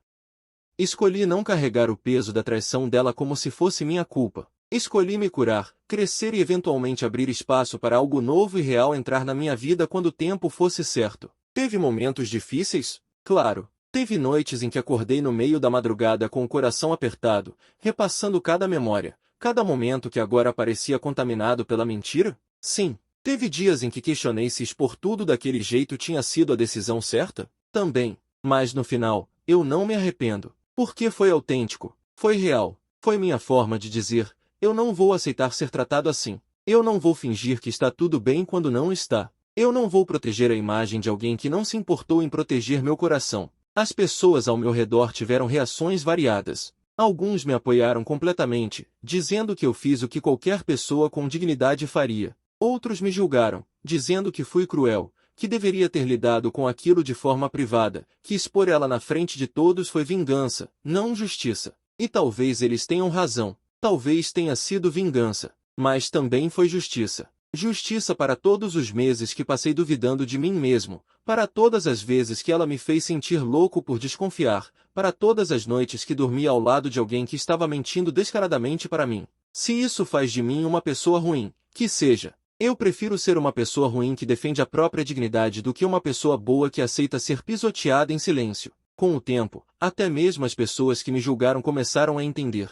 Escolhi não carregar o peso da traição dela como se fosse minha culpa. Escolhi me curar, crescer e eventualmente abrir espaço para algo novo e real entrar na minha vida quando o tempo fosse certo. Teve momentos difíceis? Claro. Teve noites em que acordei no meio da madrugada com o coração apertado, repassando cada memória, cada momento que agora parecia contaminado pela mentira? Sim. Teve dias em que questionei se expor tudo daquele jeito tinha sido a decisão certa? Também. Mas no final, eu não me arrependo. Porque foi autêntico, foi real, foi minha forma de dizer: eu não vou aceitar ser tratado assim. Eu não vou fingir que está tudo bem quando não está. Eu não vou proteger a imagem de alguém que não se importou em proteger meu coração. As pessoas ao meu redor tiveram reações variadas. Alguns me apoiaram completamente, dizendo que eu fiz o que qualquer pessoa com dignidade faria. Outros me julgaram, dizendo que fui cruel, que deveria ter lidado com aquilo de forma privada, que expor ela na frente de todos foi vingança, não justiça. E talvez eles tenham razão, talvez tenha sido vingança, mas também foi justiça. Justiça para todos os meses que passei duvidando de mim mesmo, para todas as vezes que ela me fez sentir louco por desconfiar, para todas as noites que dormi ao lado de alguém que estava mentindo descaradamente para mim. Se isso faz de mim uma pessoa ruim, que seja. Eu prefiro ser uma pessoa ruim que defende a própria dignidade do que uma pessoa boa que aceita ser pisoteada em silêncio. Com o tempo, até mesmo as pessoas que me julgaram começaram a entender.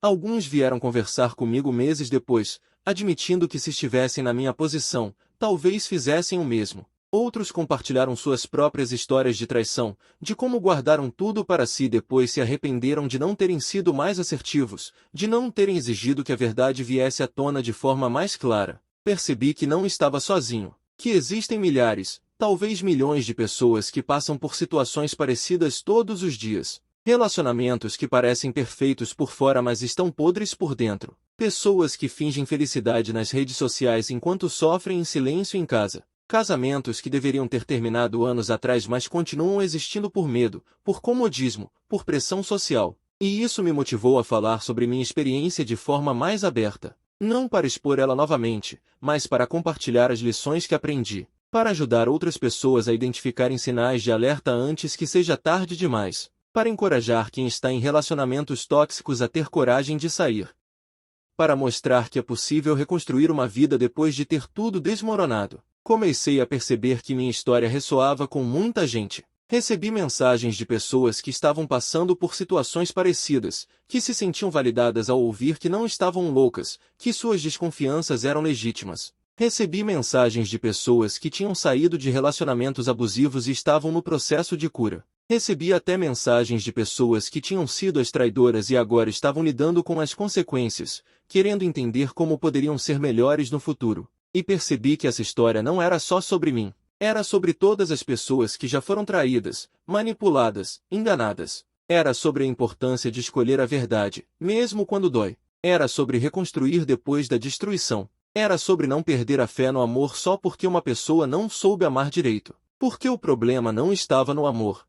Alguns vieram conversar comigo meses depois, admitindo que se estivessem na minha posição, talvez fizessem o mesmo. Outros compartilharam suas próprias histórias de traição, de como guardaram tudo para si e depois se arrependeram de não terem sido mais assertivos, de não terem exigido que a verdade viesse à tona de forma mais clara. Percebi que não estava sozinho, que existem milhares, talvez milhões de pessoas que passam por situações parecidas todos os dias. Relacionamentos que parecem perfeitos por fora mas estão podres por dentro. Pessoas que fingem felicidade nas redes sociais enquanto sofrem em silêncio em casa. Casamentos que deveriam ter terminado anos atrás mas continuam existindo por medo, por comodismo, por pressão social. E isso me motivou a falar sobre minha experiência de forma mais aberta. Não para expor ela novamente, mas para compartilhar as lições que aprendi, para ajudar outras pessoas a identificarem sinais de alerta antes que seja tarde demais, para encorajar quem está em relacionamentos tóxicos a ter coragem de sair, para mostrar que é possível reconstruir uma vida depois de ter tudo desmoronado. Comecei a perceber que minha história ressoava com muita gente. Recebi mensagens de pessoas que estavam passando por situações parecidas, que se sentiam validadas ao ouvir que não estavam loucas, que suas desconfianças eram legítimas. Recebi mensagens de pessoas que tinham saído de relacionamentos abusivos e estavam no processo de cura. Recebi até mensagens de pessoas que tinham sido as traidoras e agora estavam lidando com as consequências, querendo entender como poderiam ser melhores no futuro. E percebi que essa história não era só sobre mim. Era sobre todas as pessoas que já foram traídas, manipuladas, enganadas. Era sobre a importância de escolher a verdade, mesmo quando dói. Era sobre reconstruir depois da destruição. Era sobre não perder a fé no amor só porque uma pessoa não soube amar direito. Porque o problema não estava no amor.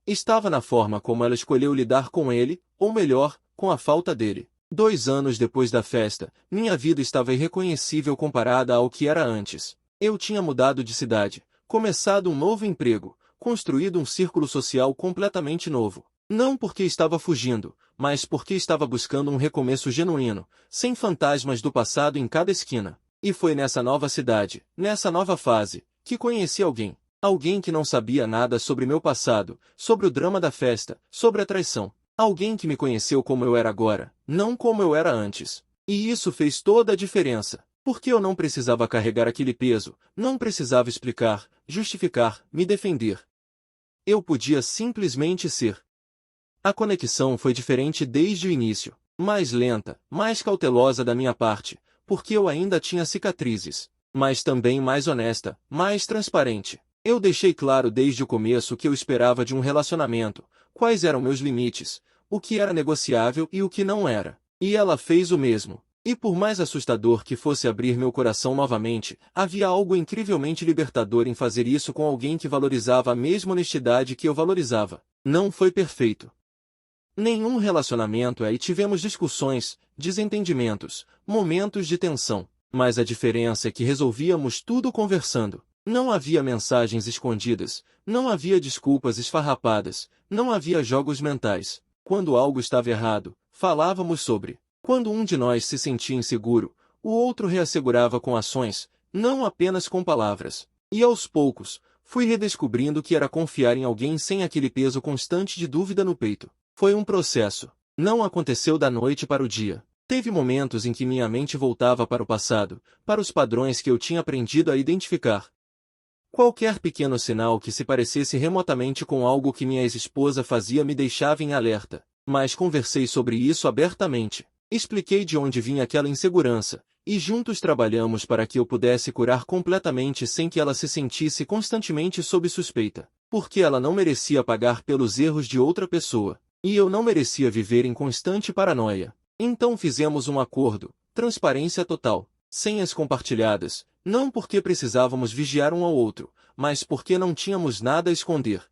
Estava na forma como ela escolheu lidar com ele, ou melhor, com a falta dele. 2 anos depois da festa, minha vida estava irreconhecível comparada ao que era antes. Eu tinha mudado de cidade, começado um novo emprego, construído um círculo social completamente novo. Não porque estava fugindo, mas porque estava buscando um recomeço genuíno, sem fantasmas do passado em cada esquina. E foi nessa nova cidade, nessa nova fase, que conheci alguém. Alguém que não sabia nada sobre meu passado, sobre o drama da festa, sobre a traição. Alguém que me conheceu como eu era agora, não como eu era antes. E isso fez toda a diferença. Porque eu não precisava carregar aquele peso, não precisava explicar, justificar, me defender. Eu podia simplesmente ser. A conexão foi diferente desde o início, mais lenta, mais cautelosa da minha parte, porque eu ainda tinha cicatrizes, mas também mais honesta, mais transparente. Eu deixei claro desde o começo o que eu esperava de um relacionamento, quais eram meus limites, o que era negociável e o que não era. E ela fez o mesmo. E por mais assustador que fosse abrir meu coração novamente, havia algo incrivelmente libertador em fazer isso com alguém que valorizava a mesma honestidade que eu valorizava. Não foi perfeito. Nenhum relacionamento é e tivemos discussões, desentendimentos, momentos de tensão, mas a diferença é que resolvíamos tudo conversando. Não havia mensagens escondidas, não havia desculpas esfarrapadas, não havia jogos mentais. Quando algo estava errado, falávamos sobre. Quando um de nós se sentia inseguro, o outro reassegurava com ações, não apenas com palavras. E aos poucos, fui redescobrindo que era confiar em alguém sem aquele peso constante de dúvida no peito. Foi um processo. Não aconteceu da noite para o dia. Teve momentos em que minha mente voltava para o passado, para os padrões que eu tinha aprendido a identificar. Qualquer pequeno sinal que se parecesse remotamente com algo que minha ex-esposa fazia me deixava em alerta. Mas conversei sobre isso abertamente. Expliquei de onde vinha aquela insegurança, e juntos trabalhamos para que eu pudesse curar completamente sem que ela se sentisse constantemente sob suspeita. Porque ela não merecia pagar pelos erros de outra pessoa, e eu não merecia viver em constante paranoia. Então fizemos um acordo, transparência total, senhas compartilhadas, não porque precisávamos vigiar um ao outro, mas porque não tínhamos nada a esconder.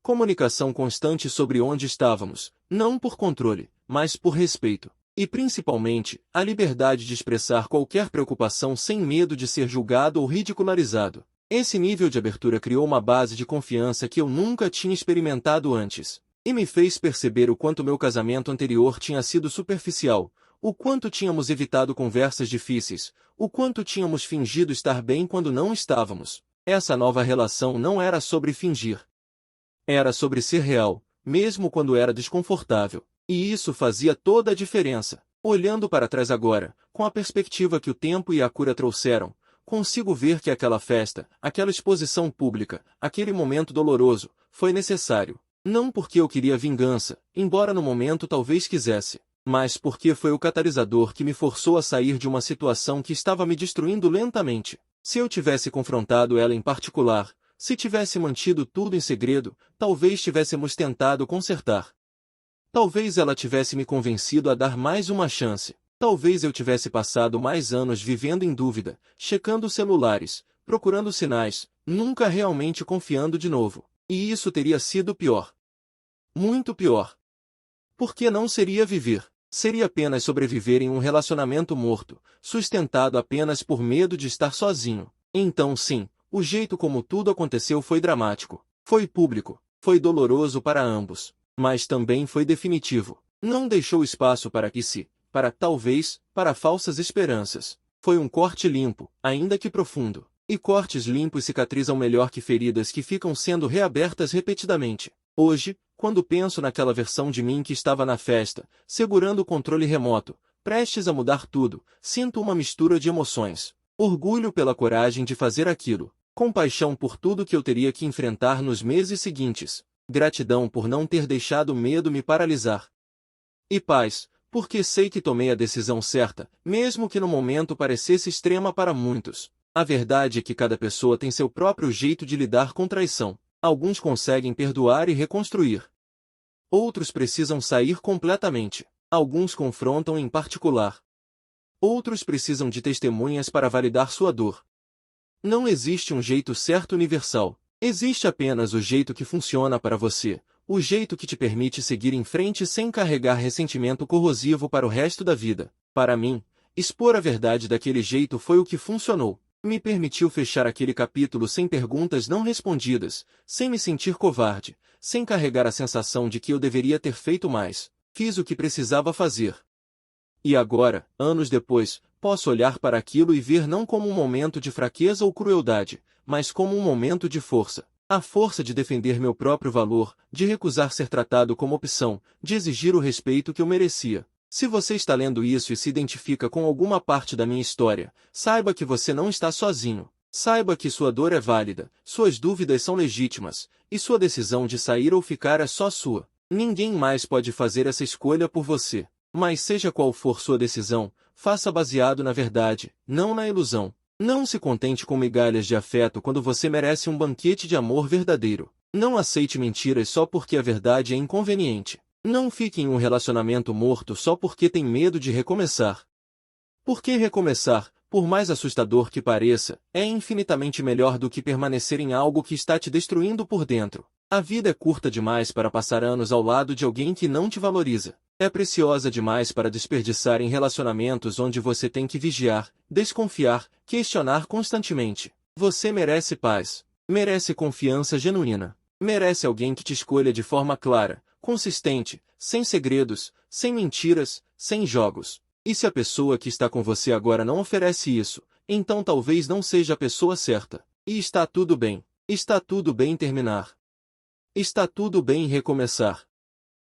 Comunicação constante sobre onde estávamos, não por controle, mas por respeito. E principalmente, a liberdade de expressar qualquer preocupação sem medo de ser julgado ou ridicularizado. Esse nível de abertura criou uma base de confiança que eu nunca tinha experimentado antes, e me fez perceber o quanto meu casamento anterior tinha sido superficial, o quanto tínhamos evitado conversas difíceis, o quanto tínhamos fingido estar bem quando não estávamos. Essa nova relação não era sobre fingir. Era sobre ser real, mesmo quando era desconfortável. E isso fazia toda a diferença. Olhando para trás agora, com a perspectiva que o tempo e a cura trouxeram, consigo ver que aquela festa, aquela exposição pública, aquele momento doloroso, foi necessário. Não porque eu queria vingança, embora no momento talvez quisesse, mas porque foi o catalisador que me forçou a sair de uma situação que estava me destruindo lentamente. Se eu tivesse confrontado ela em particular, se tivesse mantido tudo em segredo, talvez tivéssemos tentado consertar. Talvez ela tivesse me convencido a dar mais uma chance. Talvez eu tivesse passado mais anos vivendo em dúvida, checando celulares, procurando sinais, nunca realmente confiando de novo. E isso teria sido pior. Muito pior. Porque não seria viver. Seria apenas sobreviver em um relacionamento morto, sustentado apenas por medo de estar sozinho. Então sim, o jeito como tudo aconteceu foi dramático. Foi público. Foi doloroso para ambos. Mas também foi definitivo. Não deixou espaço para talvez, para falsas esperanças. Foi um corte limpo, ainda que profundo. E cortes limpos cicatrizam melhor que feridas que ficam sendo reabertas repetidamente. Hoje, quando penso naquela versão de mim que estava na festa, segurando o controle remoto, prestes a mudar tudo, sinto uma mistura de emoções. Orgulho pela coragem de fazer aquilo. Compaixão por tudo que eu teria que enfrentar nos meses seguintes. Gratidão por não ter deixado o medo me paralisar. E paz, porque sei que tomei a decisão certa, mesmo que no momento parecesse extrema para muitos. A verdade é que cada pessoa tem seu próprio jeito de lidar com traição. Alguns conseguem perdoar e reconstruir. Outros precisam sair completamente. Alguns confrontam em particular. Outros precisam de testemunhas para validar sua dor. Não existe um jeito certo universal. Existe apenas o jeito que funciona para você, o jeito que te permite seguir em frente sem carregar ressentimento corrosivo para o resto da vida. Para mim, expor a verdade daquele jeito foi o que funcionou. Me permitiu fechar aquele capítulo sem perguntas não respondidas, sem me sentir covarde, sem carregar a sensação de que eu deveria ter feito mais. Fiz o que precisava fazer. E agora, anos depois, posso olhar para aquilo e ver não como um momento de fraqueza ou crueldade, mas como um momento de força. A força de defender meu próprio valor, de recusar ser tratado como opção, de exigir o respeito que eu merecia. Se você está lendo isso e se identifica com alguma parte da minha história, saiba que você não está sozinho. Saiba que sua dor é válida, suas dúvidas são legítimas, e sua decisão de sair ou ficar é só sua. Ninguém mais pode fazer essa escolha por você. Mas seja qual for sua decisão, faça baseado na verdade, não na ilusão. Não se contente com migalhas de afeto quando você merece um banquete de amor verdadeiro. Não aceite mentiras só porque a verdade é inconveniente. Não fique em um relacionamento morto só porque tem medo de recomeçar. Porque recomeçar, por mais assustador que pareça, é infinitamente melhor do que permanecer em algo que está te destruindo por dentro. A vida é curta demais para passar anos ao lado de alguém que não te valoriza. É preciosa demais para desperdiçar em relacionamentos onde você tem que vigiar, desconfiar, questionar constantemente. Você merece paz. Merece confiança genuína. Merece alguém que te escolha de forma clara, consistente, sem segredos, sem mentiras, sem jogos. E se a pessoa que está com você agora não oferece isso, então talvez não seja a pessoa certa. E está tudo bem. Está tudo bem terminar. Está tudo bem recomeçar.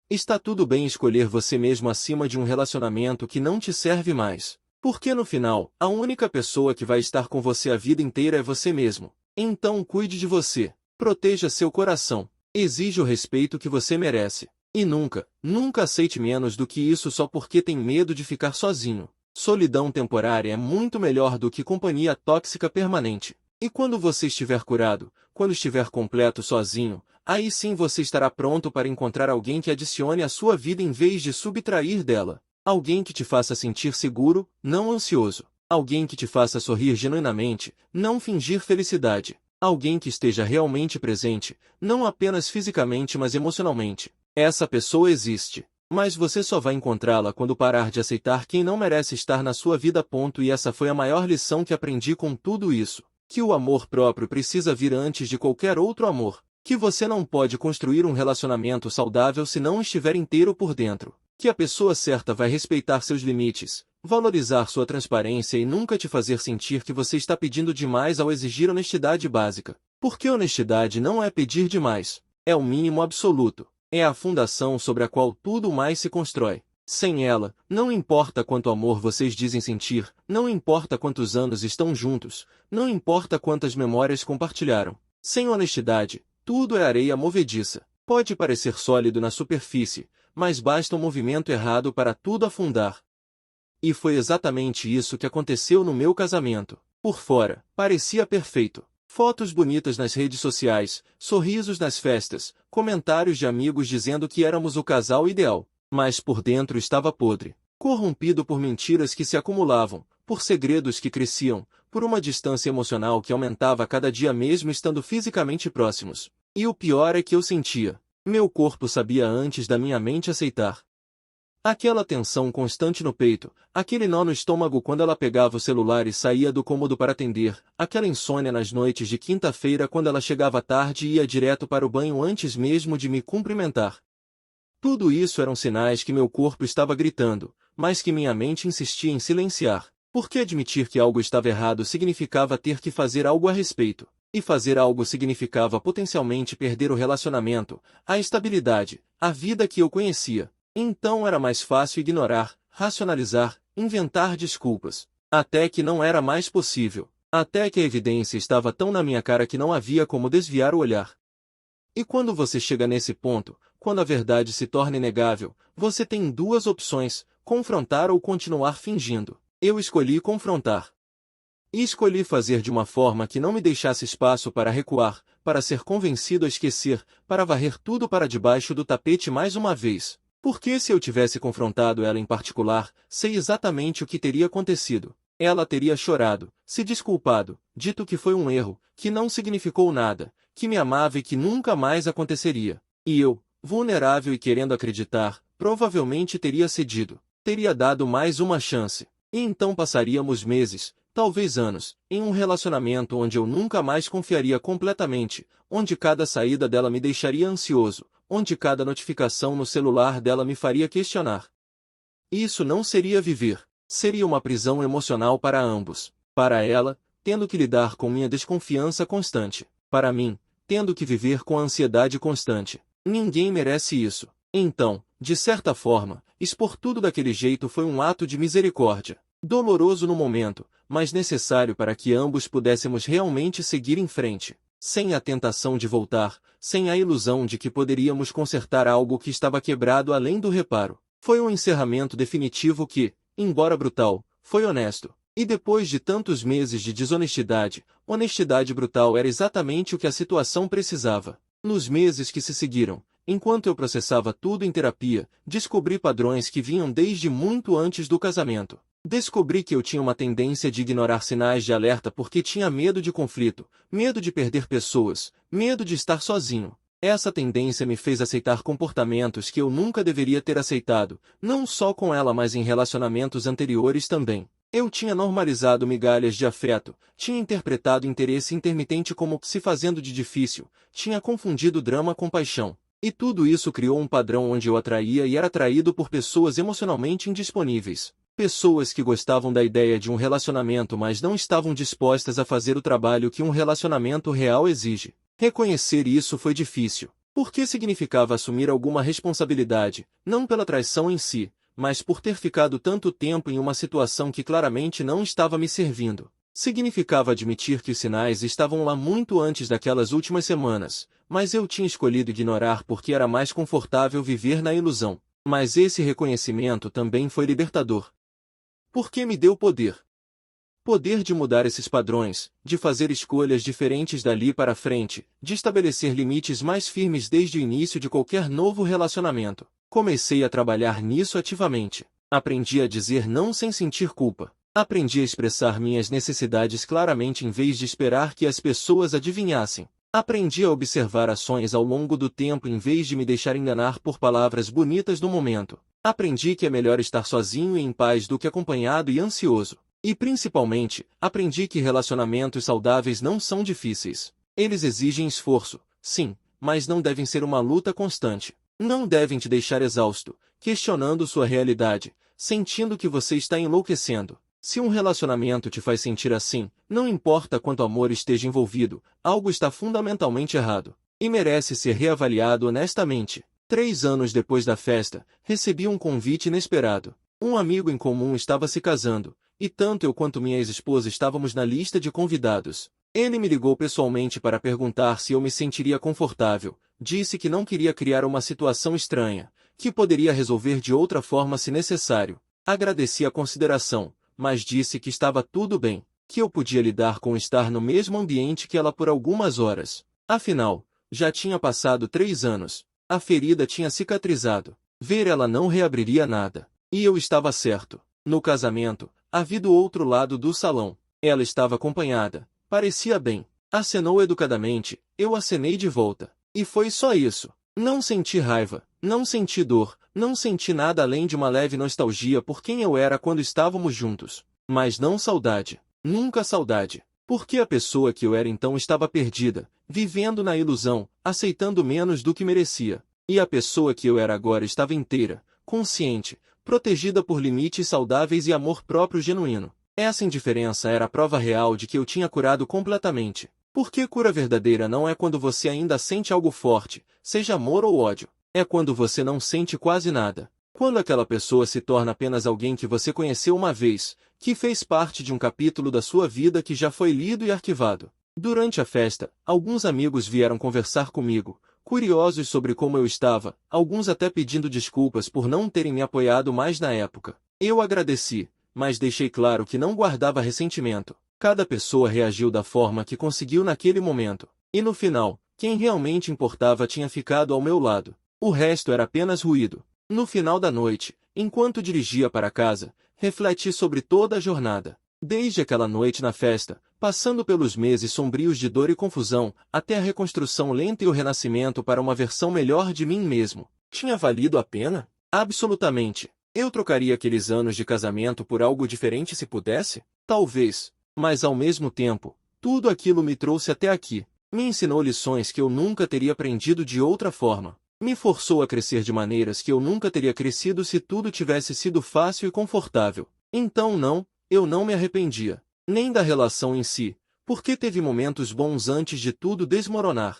Está tudo bem escolher você mesmo acima de um relacionamento que não te serve mais. Porque no final, a única pessoa que vai estar com você a vida inteira é você mesmo. Então cuide de você. Proteja seu coração. Exija o respeito que você merece. E nunca, nunca aceite menos do que isso só porque tem medo de ficar sozinho. Solidão temporária é muito melhor do que companhia tóxica permanente. E quando você estiver curado, quando estiver completo sozinho, aí sim você estará pronto para encontrar alguém que adicione à sua vida em vez de subtrair dela. Alguém que te faça sentir seguro, não ansioso. Alguém que te faça sorrir genuinamente, não fingir felicidade. Alguém que esteja realmente presente, não apenas fisicamente mas emocionalmente. Essa pessoa existe, mas você só vai encontrá-la quando parar de aceitar quem não merece estar na sua vida. E essa foi a maior lição que aprendi com tudo isso. Que o amor próprio precisa vir antes de qualquer outro amor. Que você não pode construir um relacionamento saudável se não estiver inteiro por dentro. Que a pessoa certa vai respeitar seus limites, valorizar sua transparência e nunca te fazer sentir que você está pedindo demais ao exigir honestidade básica. Porque honestidade não é pedir demais, é o mínimo absoluto. É a fundação sobre a qual tudo mais se constrói. Sem ela, não importa quanto amor vocês dizem sentir, não importa quantos anos estão juntos, não importa quantas memórias compartilharam. Sem honestidade, tudo é areia movediça. Pode parecer sólido na superfície, mas basta um movimento errado para tudo afundar. E foi exatamente isso que aconteceu no meu casamento. Por fora, parecia perfeito. Fotos bonitas nas redes sociais, sorrisos nas festas, comentários de amigos dizendo que éramos o casal ideal. Mas por dentro estava podre, corrompido por mentiras que se acumulavam, por segredos que cresciam, por uma distância emocional que aumentava cada dia mesmo estando fisicamente próximos. E o pior é que eu sentia. Meu corpo sabia antes da minha mente aceitar. Aquela tensão constante no peito, aquele nó no estômago quando ela pegava o celular e saía do cômodo para atender, aquela insônia nas noites de quinta-feira quando ela chegava tarde e ia direto para o banho antes mesmo de me cumprimentar. Tudo isso eram sinais que meu corpo estava gritando, mas que minha mente insistia em silenciar, porque admitir que algo estava errado significava ter que fazer algo a respeito, e fazer algo significava potencialmente perder o relacionamento, a estabilidade, a vida que eu conhecia. Então era mais fácil ignorar, racionalizar, inventar desculpas. Até que não era mais possível. Até que a evidência estava tão na minha cara que não havia como desviar o olhar. E quando você chega nesse ponto, quando a verdade se torna inegável, você tem duas opções, confrontar ou continuar fingindo. Eu escolhi confrontar. E escolhi fazer de uma forma que não me deixasse espaço para recuar, para ser convencido a esquecer, para varrer tudo para debaixo do tapete mais uma vez. Porque se eu tivesse confrontado ela em particular, sei exatamente o que teria acontecido. Ela teria chorado, se desculpado, dito que foi um erro, que não significou nada, que me amava e que nunca mais aconteceria. E eu, vulnerável e querendo acreditar, provavelmente teria cedido, teria dado mais uma chance. E então passaríamos meses, talvez anos, em um relacionamento onde eu nunca mais confiaria completamente, onde cada saída dela me deixaria ansioso, onde cada notificação no celular dela me faria questionar. Isso não seria viver, seria uma prisão emocional para ambos. Para ela, tendo que lidar com minha desconfiança constante. Para mim, tendo que viver com a ansiedade constante. Ninguém merece isso. Então, de certa forma, expor tudo daquele jeito foi um ato de misericórdia. Doloroso no momento, mas necessário para que ambos pudéssemos realmente seguir em frente. Sem a tentação de voltar, sem a ilusão de que poderíamos consertar algo que estava quebrado além do reparo. Foi um encerramento definitivo que, embora brutal, foi honesto. E depois de tantos meses de desonestidade, honestidade brutal era exatamente o que a situação precisava. Nos meses que se seguiram, enquanto eu processava tudo em terapia, descobri padrões que vinham desde muito antes do casamento. Descobri que eu tinha uma tendência de ignorar sinais de alerta porque tinha medo de conflito, medo de perder pessoas, medo de estar sozinho. Essa tendência me fez aceitar comportamentos que eu nunca deveria ter aceitado, não só com ela mas em relacionamentos anteriores também. Eu tinha normalizado migalhas de afeto, tinha interpretado interesse intermitente como se fazendo de difícil, tinha confundido drama com paixão. E tudo isso criou um padrão onde eu atraía e era atraído por pessoas emocionalmente indisponíveis. Pessoas que gostavam da ideia de um relacionamento mas não estavam dispostas a fazer o trabalho que um relacionamento real exige. Reconhecer isso foi difícil, porque significava assumir alguma responsabilidade, não pela traição em si, mas por ter ficado tanto tempo em uma situação que claramente não estava me servindo. Significava admitir que os sinais estavam lá muito antes daquelas últimas semanas, mas eu tinha escolhido ignorar porque era mais confortável viver na ilusão. Mas esse reconhecimento também foi libertador. Porque me deu poder. Poder de mudar esses padrões, de fazer escolhas diferentes dali para frente, de estabelecer limites mais firmes desde o início de qualquer novo relacionamento. Comecei a trabalhar nisso ativamente. Aprendi a dizer não sem sentir culpa. Aprendi a expressar minhas necessidades claramente em vez de esperar que as pessoas adivinhassem. Aprendi a observar ações ao longo do tempo em vez de me deixar enganar por palavras bonitas do momento. Aprendi que é melhor estar sozinho e em paz do que acompanhado e ansioso. E principalmente, aprendi que relacionamentos saudáveis não são difíceis. Eles exigem esforço, sim, mas não devem ser uma luta constante. Não devem te deixar exausto, questionando sua realidade, sentindo que você está enlouquecendo. Se um relacionamento te faz sentir assim, não importa quanto amor esteja envolvido, algo está fundamentalmente errado. E merece ser reavaliado honestamente. 3 anos depois da festa, recebi um convite inesperado. Um amigo em comum estava se casando, e tanto eu quanto minha ex-esposa estávamos na lista de convidados. Ele me ligou pessoalmente para perguntar se eu me sentiria confortável. Disse que não queria criar uma situação estranha, que poderia resolver de outra forma se necessário. Agradeci a consideração, mas disse que estava tudo bem, que eu podia lidar com estar no mesmo ambiente que ela por algumas horas. Afinal, já tinha passado 3 anos. A ferida tinha cicatrizado. Ver ela não reabriria nada. E eu estava certo. No casamento, a vi do outro lado do salão. Ela estava acompanhada. Parecia bem. Acenou educadamente, eu acenei de volta. E foi só isso. Não senti raiva, não senti dor, não senti nada além de uma leve nostalgia por quem eu era quando estávamos juntos. Mas não saudade. Nunca saudade. Porque a pessoa que eu era então estava perdida, vivendo na ilusão, aceitando menos do que merecia. E a pessoa que eu era agora estava inteira, consciente, protegida por limites saudáveis e amor próprio genuíno. Essa indiferença era a prova real de que eu tinha curado completamente. Porque cura verdadeira não é quando você ainda sente algo forte, seja amor ou ódio. É quando você não sente quase nada. Quando aquela pessoa se torna apenas alguém que você conheceu uma vez, que fez parte de um capítulo da sua vida que já foi lido e arquivado. Durante a festa, alguns amigos vieram conversar comigo, curiosos sobre como eu estava, alguns até pedindo desculpas por não terem me apoiado mais na época. Eu agradeci, mas deixei claro que não guardava ressentimento. Cada pessoa reagiu da forma que conseguiu naquele momento. E no final, quem realmente importava tinha ficado ao meu lado. O resto era apenas ruído. No final da noite, enquanto dirigia para casa, refleti sobre toda a jornada. Desde aquela noite na festa, passando pelos meses sombrios de dor e confusão, até a reconstrução lenta e o renascimento para uma versão melhor de mim mesmo. Tinha valido a pena? Absolutamente. Eu trocaria aqueles anos de casamento por algo diferente se pudesse? Talvez. Mas ao mesmo tempo, tudo aquilo me trouxe até aqui. Me ensinou lições que eu nunca teria aprendido de outra forma. Me forçou a crescer de maneiras que eu nunca teria crescido se tudo tivesse sido fácil e confortável. Então não, eu não me arrependia. Nem da relação em si, porque teve momentos bons antes de tudo desmoronar.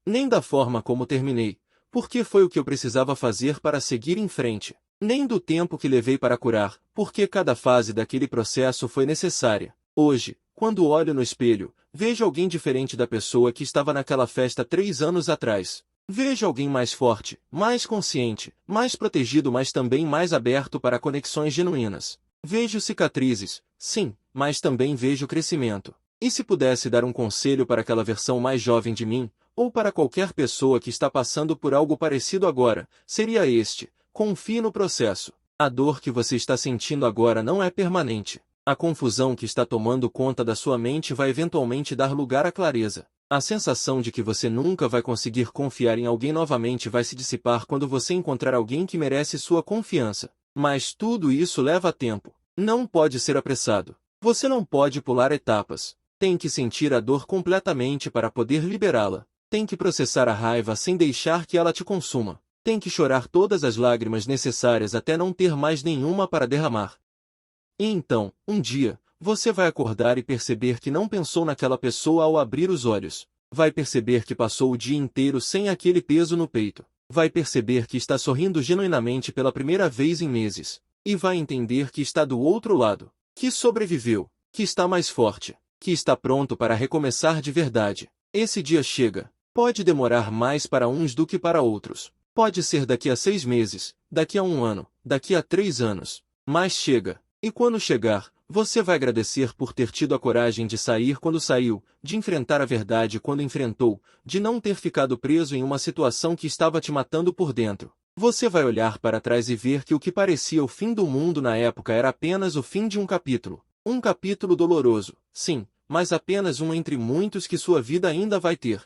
Nem da forma como terminei, porque foi o que eu precisava fazer para seguir em frente. Nem do tempo que levei para curar, porque cada fase daquele processo foi necessária. Hoje, quando olho no espelho, vejo alguém diferente da pessoa que estava naquela festa 3 anos atrás. Vejo alguém mais forte, mais consciente, mais protegido, mas também mais aberto para conexões genuínas. Vejo cicatrizes, sim, mas também vejo crescimento. E se pudesse dar um conselho para aquela versão mais jovem de mim, ou para qualquer pessoa que está passando por algo parecido agora, seria este: confie no processo. A dor que você está sentindo agora não é permanente. A confusão que está tomando conta da sua mente vai eventualmente dar lugar à clareza. A sensação de que você nunca vai conseguir confiar em alguém novamente vai se dissipar quando você encontrar alguém que merece sua confiança. Mas tudo isso leva tempo. Não pode ser apressado. Você não pode pular etapas. Tem que sentir a dor completamente para poder liberá-la. Tem que processar a raiva sem deixar que ela te consuma. Tem que chorar todas as lágrimas necessárias até não ter mais nenhuma para derramar. E então, um dia, você vai acordar e perceber que não pensou naquela pessoa ao abrir os olhos. Vai perceber que passou o dia inteiro sem aquele peso no peito. Vai perceber que está sorrindo genuinamente pela primeira vez em meses. E vai entender que está do outro lado. Que sobreviveu. Que está mais forte. Que está pronto para recomeçar de verdade. Esse dia chega. Pode demorar mais para uns do que para outros. Pode ser daqui a 6 meses, daqui a 1 ano, daqui a 3 anos. Mas chega. E quando chegar, você vai agradecer por ter tido a coragem de sair quando saiu, de enfrentar a verdade quando enfrentou, de não ter ficado preso em uma situação que estava te matando por dentro. Você vai olhar para trás e ver que o que parecia o fim do mundo na época era apenas o fim de um capítulo. Um capítulo doloroso, sim, mas apenas um entre muitos que sua vida ainda vai ter.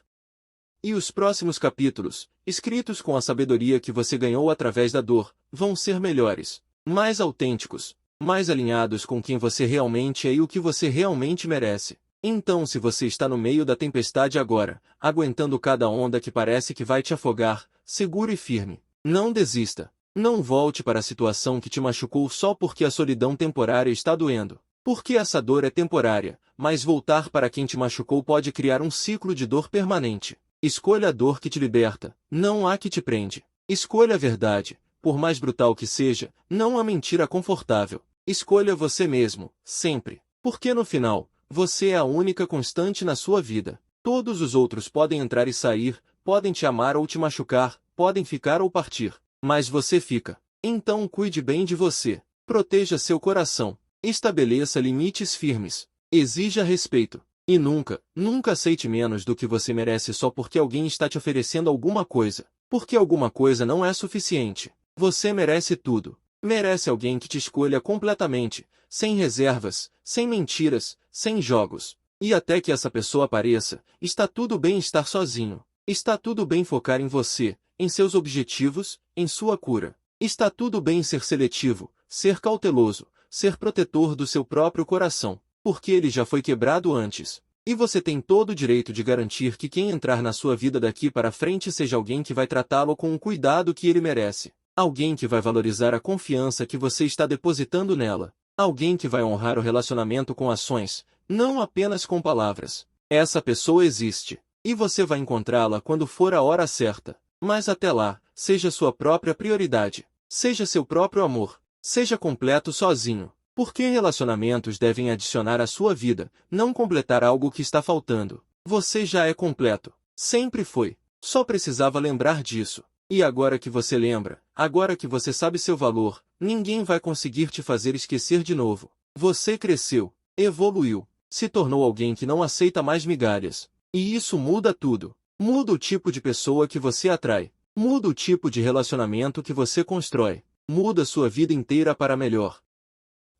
E os próximos capítulos, escritos com a sabedoria que você ganhou através da dor, vão ser melhores, mais autênticos, mais alinhados com quem você realmente é e o que você realmente merece. Então, se você está no meio da tempestade agora, aguentando cada onda que parece que vai te afogar, seguro e firme. Não desista. Não volte para a situação que te machucou só porque a solidão temporária está doendo. Porque essa dor é temporária, mas voltar para quem te machucou pode criar um ciclo de dor permanente. Escolha a dor que te liberta, não a que te prende. Escolha a verdade, por mais brutal que seja, não a mentira confortável. Escolha você mesmo, sempre. Porque no final, você é a única constante na sua vida. Todos os outros podem entrar e sair, podem te amar ou te machucar, podem ficar ou partir. Mas você fica. Então cuide bem de você. Proteja seu coração. Estabeleça limites firmes. Exija respeito. E nunca, nunca aceite menos do que você merece só porque alguém está te oferecendo alguma coisa. Porque alguma coisa não é suficiente. Você merece tudo. Merece alguém que te escolha completamente, sem reservas, sem mentiras, sem jogos. E até que essa pessoa apareça, está tudo bem estar sozinho. Está tudo bem focar em você, em seus objetivos, em sua cura. Está tudo bem ser seletivo, ser cauteloso, ser protetor do seu próprio coração. Porque ele já foi quebrado antes. E você tem todo o direito de garantir que quem entrar na sua vida daqui para frente seja alguém que vai tratá-lo com o cuidado que ele merece. Alguém que vai valorizar a confiança que você está depositando nela. Alguém que vai honrar o relacionamento com ações, não apenas com palavras. Essa pessoa existe. E você vai encontrá-la quando for a hora certa. Mas até lá, seja sua própria prioridade. Seja seu próprio amor. Seja completo sozinho. Porque relacionamentos devem adicionar à sua vida, não completar algo que está faltando. Você já é completo. Sempre foi. Só precisava lembrar disso. E agora que você lembra, agora que você sabe seu valor, ninguém vai conseguir te fazer esquecer de novo. Você cresceu, evoluiu, se tornou alguém que não aceita mais migalhas. E isso muda tudo. Muda o tipo de pessoa que você atrai. Muda o tipo de relacionamento que você constrói. Muda sua vida inteira para melhor.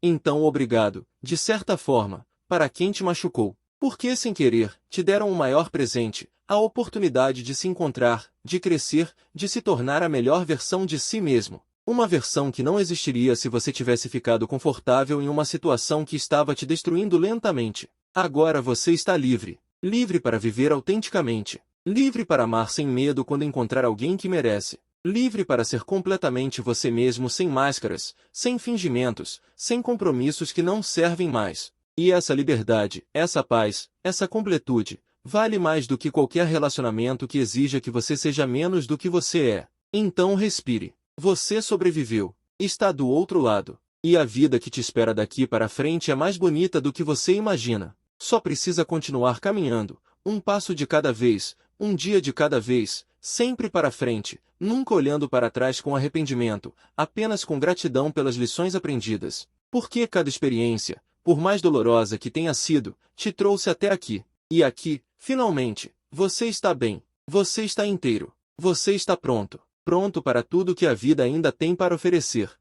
Então obrigado, de certa forma, para quem te machucou. Porque sem querer, te deram um maior presente, a oportunidade de se encontrar, de crescer, de se tornar a melhor versão de si mesmo. Uma versão que não existiria se você tivesse ficado confortável em uma situação que estava te destruindo lentamente. Agora você está livre. Livre para viver autenticamente. Livre para amar sem medo quando encontrar alguém que merece. Livre para ser completamente você mesmo sem máscaras, sem fingimentos, sem compromissos que não servem mais. E essa liberdade, essa paz, essa completude, vale mais do que qualquer relacionamento que exija que você seja menos do que você é. Então respire. Você sobreviveu. Está do outro lado. E a vida que te espera daqui para frente é mais bonita do que você imagina. Só precisa continuar caminhando, um passo de cada vez, um dia de cada vez, sempre para frente, nunca olhando para trás com arrependimento, apenas com gratidão pelas lições aprendidas. Porque cada experiência, por mais dolorosa que tenha sido, te trouxe até aqui. E aqui, finalmente, você está bem, você está inteiro, você está pronto, pronto para tudo que a vida ainda tem para oferecer.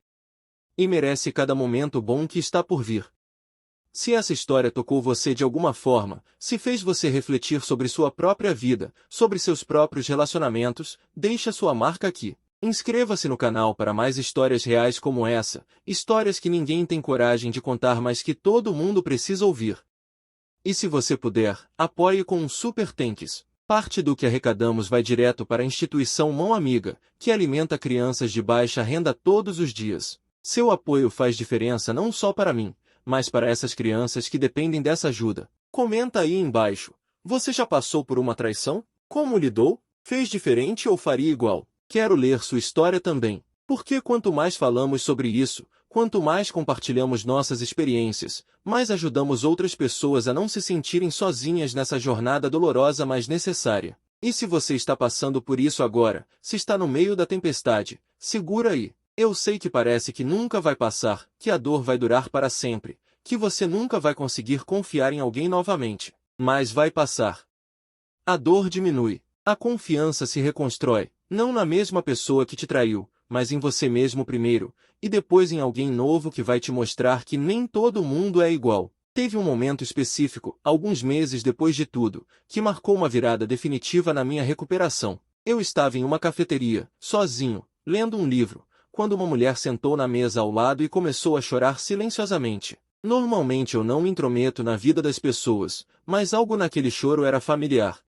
E merece cada momento bom que está por vir. Se essa história tocou você de alguma forma, se fez você refletir sobre sua própria vida, sobre seus próprios relacionamentos, deixe a sua marca aqui. Inscreva-se no canal para mais histórias reais como essa, histórias que ninguém tem coragem de contar mas que todo mundo precisa ouvir. E se você puder, apoie com um Super Thanks. Parte do que arrecadamos vai direto para a instituição Mão Amiga, que alimenta crianças de baixa renda todos os dias. Seu apoio faz diferença não só para mim, mas para essas crianças que dependem dessa ajuda. Comenta aí embaixo. Você já passou por uma traição? Como lidou? Fez diferente ou faria igual? Quero ler sua história também. Porque quanto mais falamos sobre isso, quanto mais compartilhamos nossas experiências, mais ajudamos outras pessoas a não se sentirem sozinhas nessa jornada dolorosa mas necessária. E se você está passando por isso agora, se está no meio da tempestade, segura aí. Eu sei que parece que nunca vai passar, que a dor vai durar para sempre, que você nunca vai conseguir confiar em alguém novamente. Mas vai passar. A dor diminui. A confiança se reconstrói, não na mesma pessoa que te traiu, mas em você mesmo primeiro, e depois em alguém novo que vai te mostrar que nem todo mundo é igual. Teve um momento específico, alguns meses depois de tudo, que marcou uma virada definitiva na minha recuperação. Eu estava em uma cafeteria, sozinho, lendo um livro, quando uma mulher sentou na mesa ao lado e começou a chorar silenciosamente. Normalmente eu não me intrometo na vida das pessoas, mas algo naquele choro era familiar.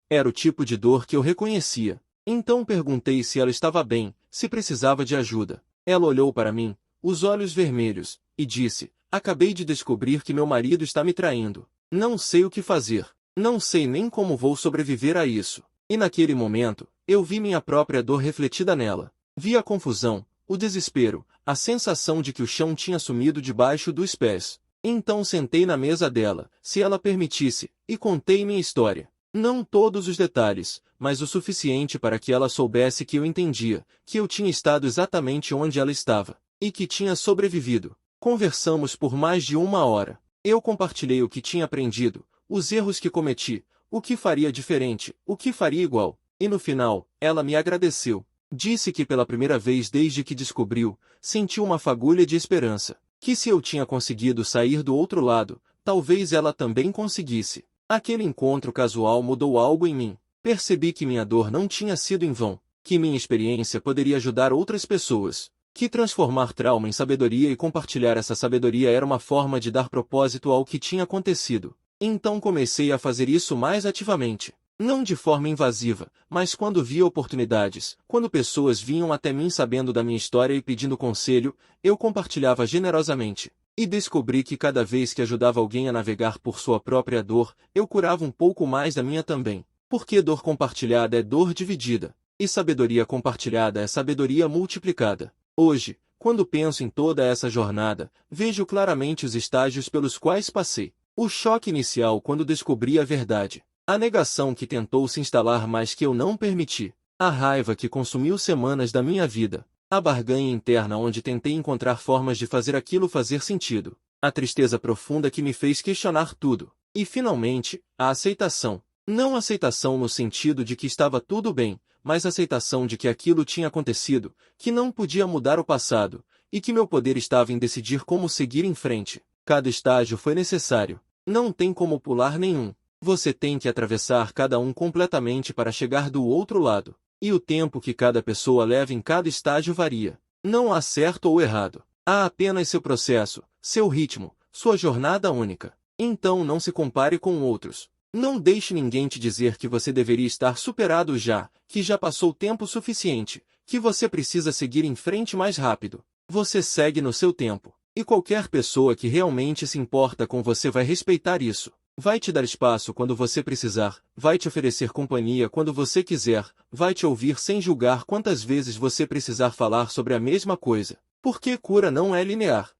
Era o tipo de dor que eu reconhecia. Então perguntei se ela estava bem, se precisava de ajuda. Ela olhou para mim, os olhos vermelhos, e disse: acabei de descobrir que meu marido está me traindo. Não sei o que fazer. Não sei nem como vou sobreviver a isso. E naquele momento, eu vi minha própria dor refletida nela. Vi a confusão, o desespero, a sensação de que o chão tinha sumido debaixo dos pés. Então sentei na mesa dela, se ela permitisse, e contei minha história. Não todos os detalhes, mas o suficiente para que ela soubesse que eu entendia, que eu tinha estado exatamente onde ela estava, e que tinha sobrevivido. Conversamos por mais de 1 hora. Eu compartilhei o que tinha aprendido, os erros que cometi, o que faria diferente, o que faria igual. E no final, ela me agradeceu. Disse que pela primeira vez desde que descobriu, sentiu uma fagulha de esperança. Que se eu tinha conseguido sair do outro lado, talvez ela também conseguisse. Aquele encontro casual mudou algo em mim. Percebi que minha dor não tinha sido em vão, que minha experiência poderia ajudar outras pessoas, que transformar trauma em sabedoria e compartilhar essa sabedoria era uma forma de dar propósito ao que tinha acontecido. Então comecei a fazer isso mais ativamente. Não de forma invasiva, mas quando via oportunidades, quando pessoas vinham até mim sabendo da minha história e pedindo conselho, eu compartilhava generosamente. E descobri que cada vez que ajudava alguém a navegar por sua própria dor, eu curava um pouco mais da minha também. Porque dor compartilhada é dor dividida, e sabedoria compartilhada é sabedoria multiplicada. Hoje, quando penso em toda essa jornada, vejo claramente os estágios pelos quais passei. O choque inicial quando descobri a verdade. A negação que tentou se instalar mas que eu não permiti. A raiva que consumiu semanas da minha vida. A barganha interna onde tentei encontrar formas de fazer aquilo fazer sentido. A tristeza profunda que me fez questionar tudo. E finalmente, a aceitação. Não aceitação no sentido de que estava tudo bem, mas aceitação de que aquilo tinha acontecido, que não podia mudar o passado, e que meu poder estava em decidir como seguir em frente. Cada estágio foi necessário. Não tem como pular nenhum. Você tem que atravessar cada um completamente para chegar do outro lado. E o tempo que cada pessoa leva em cada estágio varia. Não há certo ou errado. Há apenas seu processo, seu ritmo, sua jornada única. Então não se compare com outros. Não deixe ninguém te dizer que você deveria estar superado já, que já passou tempo suficiente, que você precisa seguir em frente mais rápido. Você segue no seu tempo. E qualquer pessoa que realmente se importa com você vai respeitar isso. Vai te dar espaço quando você precisar, vai te oferecer companhia quando você quiser, vai te ouvir sem julgar quantas vezes você precisar falar sobre a mesma coisa. Porque cura não é linear.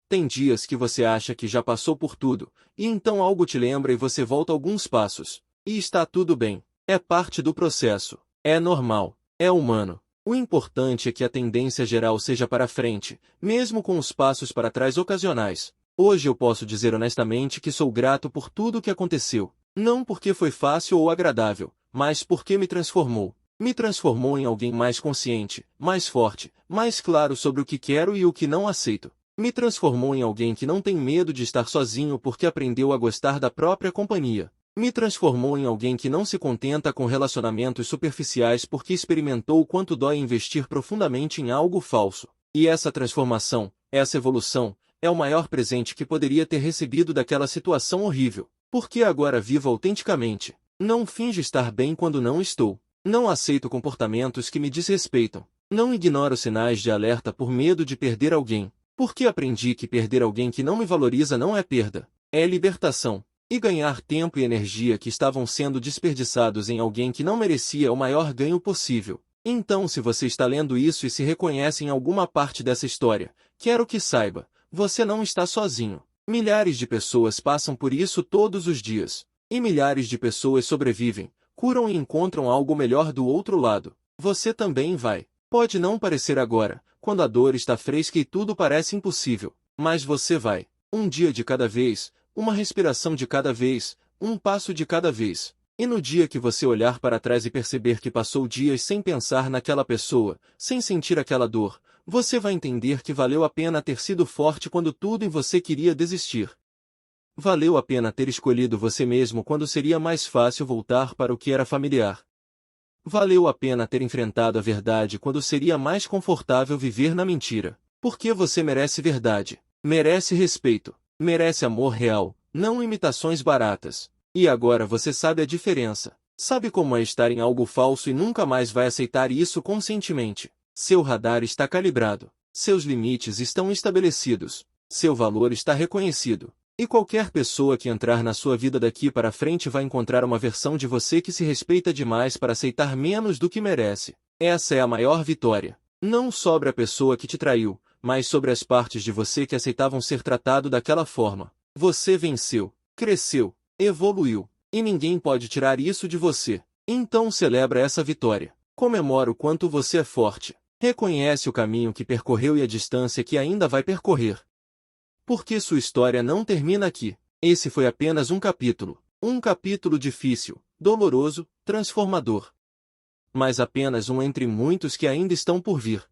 Tem dias que você acha que já passou por tudo, e então algo te lembra e você volta alguns passos. E está tudo bem. É parte do processo. É normal. É humano. O importante é que a tendência geral seja para frente, mesmo com os passos para trás ocasionais. Hoje eu posso dizer honestamente que sou grato por tudo o que aconteceu. Não porque foi fácil ou agradável, mas porque me transformou. Me transformou em alguém mais consciente, mais forte, mais claro sobre o que quero e o que não aceito. Me transformou em alguém que não tem medo de estar sozinho porque aprendeu a gostar da própria companhia. Me transformou em alguém que não se contenta com relacionamentos superficiais porque experimentou o quanto dói investir profundamente em algo falso. E essa transformação, essa evolução, é o maior presente que poderia ter recebido daquela situação horrível. Porque agora vivo autenticamente. Não finjo estar bem quando não estou. Não aceito comportamentos que me desrespeitam. Não ignoro sinais de alerta por medo de perder alguém. Porque aprendi que perder alguém que não me valoriza não é perda, é libertação. E ganhar tempo e energia que estavam sendo desperdiçados em alguém que não merecia é o maior ganho possível. Então, se você está lendo isso e se reconhece em alguma parte dessa história, quero que saiba, você não está sozinho. Milhares de pessoas passam por isso todos os dias. E milhares de pessoas sobrevivem, curam e encontram algo melhor do outro lado. Você também vai. Pode não parecer agora, quando a dor está fresca e tudo parece impossível, mas você vai. Um dia de cada vez, uma respiração de cada vez, um passo de cada vez. E no dia que você olhar para trás e perceber que passou dias sem pensar naquela pessoa, sem sentir aquela dor, você vai entender que valeu a pena ter sido forte quando tudo em você queria desistir. Valeu a pena ter escolhido você mesmo quando seria mais fácil voltar para o que era familiar. Valeu a pena ter enfrentado a verdade quando seria mais confortável viver na mentira. Porque você merece verdade, merece respeito, merece amor real, não imitações baratas. E agora você sabe a diferença. Sabe como é estar em algo falso e nunca mais vai aceitar isso conscientemente. Seu radar está calibrado. Seus limites estão estabelecidos. Seu valor está reconhecido. E qualquer pessoa que entrar na sua vida daqui para frente vai encontrar uma versão de você que se respeita demais para aceitar menos do que merece. Essa é a maior vitória. Não sobre a pessoa que te traiu, mas sobre as partes de você que aceitavam ser tratado daquela forma. Você venceu, cresceu, evoluiu, e ninguém pode tirar isso de você. Então celebra essa vitória. Comemora o quanto você é forte. Reconhece o caminho que percorreu e a distância que ainda vai percorrer. Porque sua história não termina aqui. Esse foi apenas um capítulo. Um capítulo difícil, doloroso, transformador. Mas apenas um entre muitos que ainda estão por vir.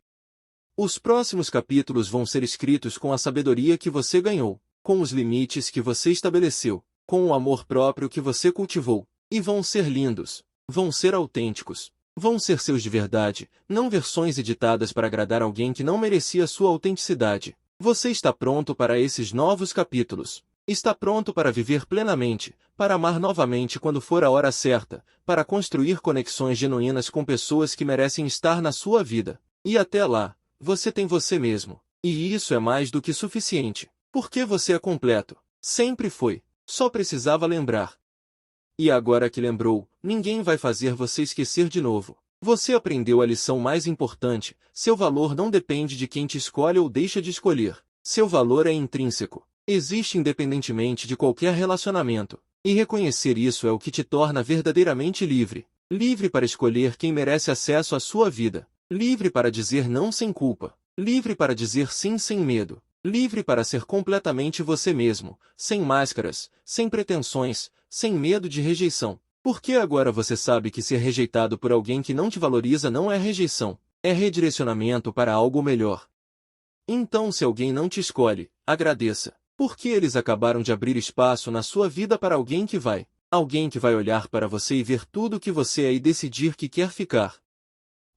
Os próximos capítulos vão ser escritos com a sabedoria que você ganhou, com os limites que você estabeleceu, com o amor próprio que você cultivou. E vão ser lindos. Vão ser autênticos. Vão ser seus de verdade, não versões editadas para agradar alguém que não merecia sua autenticidade. Você está pronto para esses novos capítulos. Está pronto para viver plenamente, para amar novamente quando for a hora certa, para construir conexões genuínas com pessoas que merecem estar na sua vida. E até lá, você tem você mesmo. E isso é mais do que suficiente. Porque você é completo. Sempre foi. Só precisava lembrar. E agora que lembrou, ninguém vai fazer você esquecer de novo. Você aprendeu a lição mais importante: seu valor não depende de quem te escolhe ou deixa de escolher. Seu valor é intrínseco. Existe independentemente de qualquer relacionamento. E reconhecer isso é o que te torna verdadeiramente livre. Livre para escolher quem merece acesso à sua vida. Livre para dizer não sem culpa. Livre para dizer sim sem medo. Livre para ser completamente você mesmo, sem máscaras, sem pretensões, sem medo de rejeição. Porque agora você sabe que ser rejeitado por alguém que não te valoriza não é rejeição, é redirecionamento para algo melhor. Então, se alguém não te escolhe, agradeça, porque eles acabaram de abrir espaço na sua vida para alguém que vai. Alguém que vai olhar para você e ver tudo o que você é e decidir que quer ficar.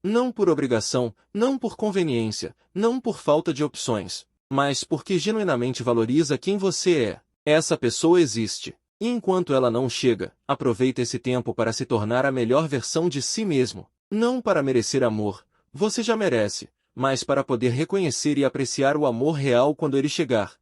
Não por obrigação, não por conveniência, não por falta de opções, mas porque genuinamente valoriza quem você é. Essa pessoa existe. E enquanto ela não chega, aproveita esse tempo para se tornar a melhor versão de si mesmo. Não para merecer amor, você já merece, mas para poder reconhecer e apreciar o amor real quando ele chegar.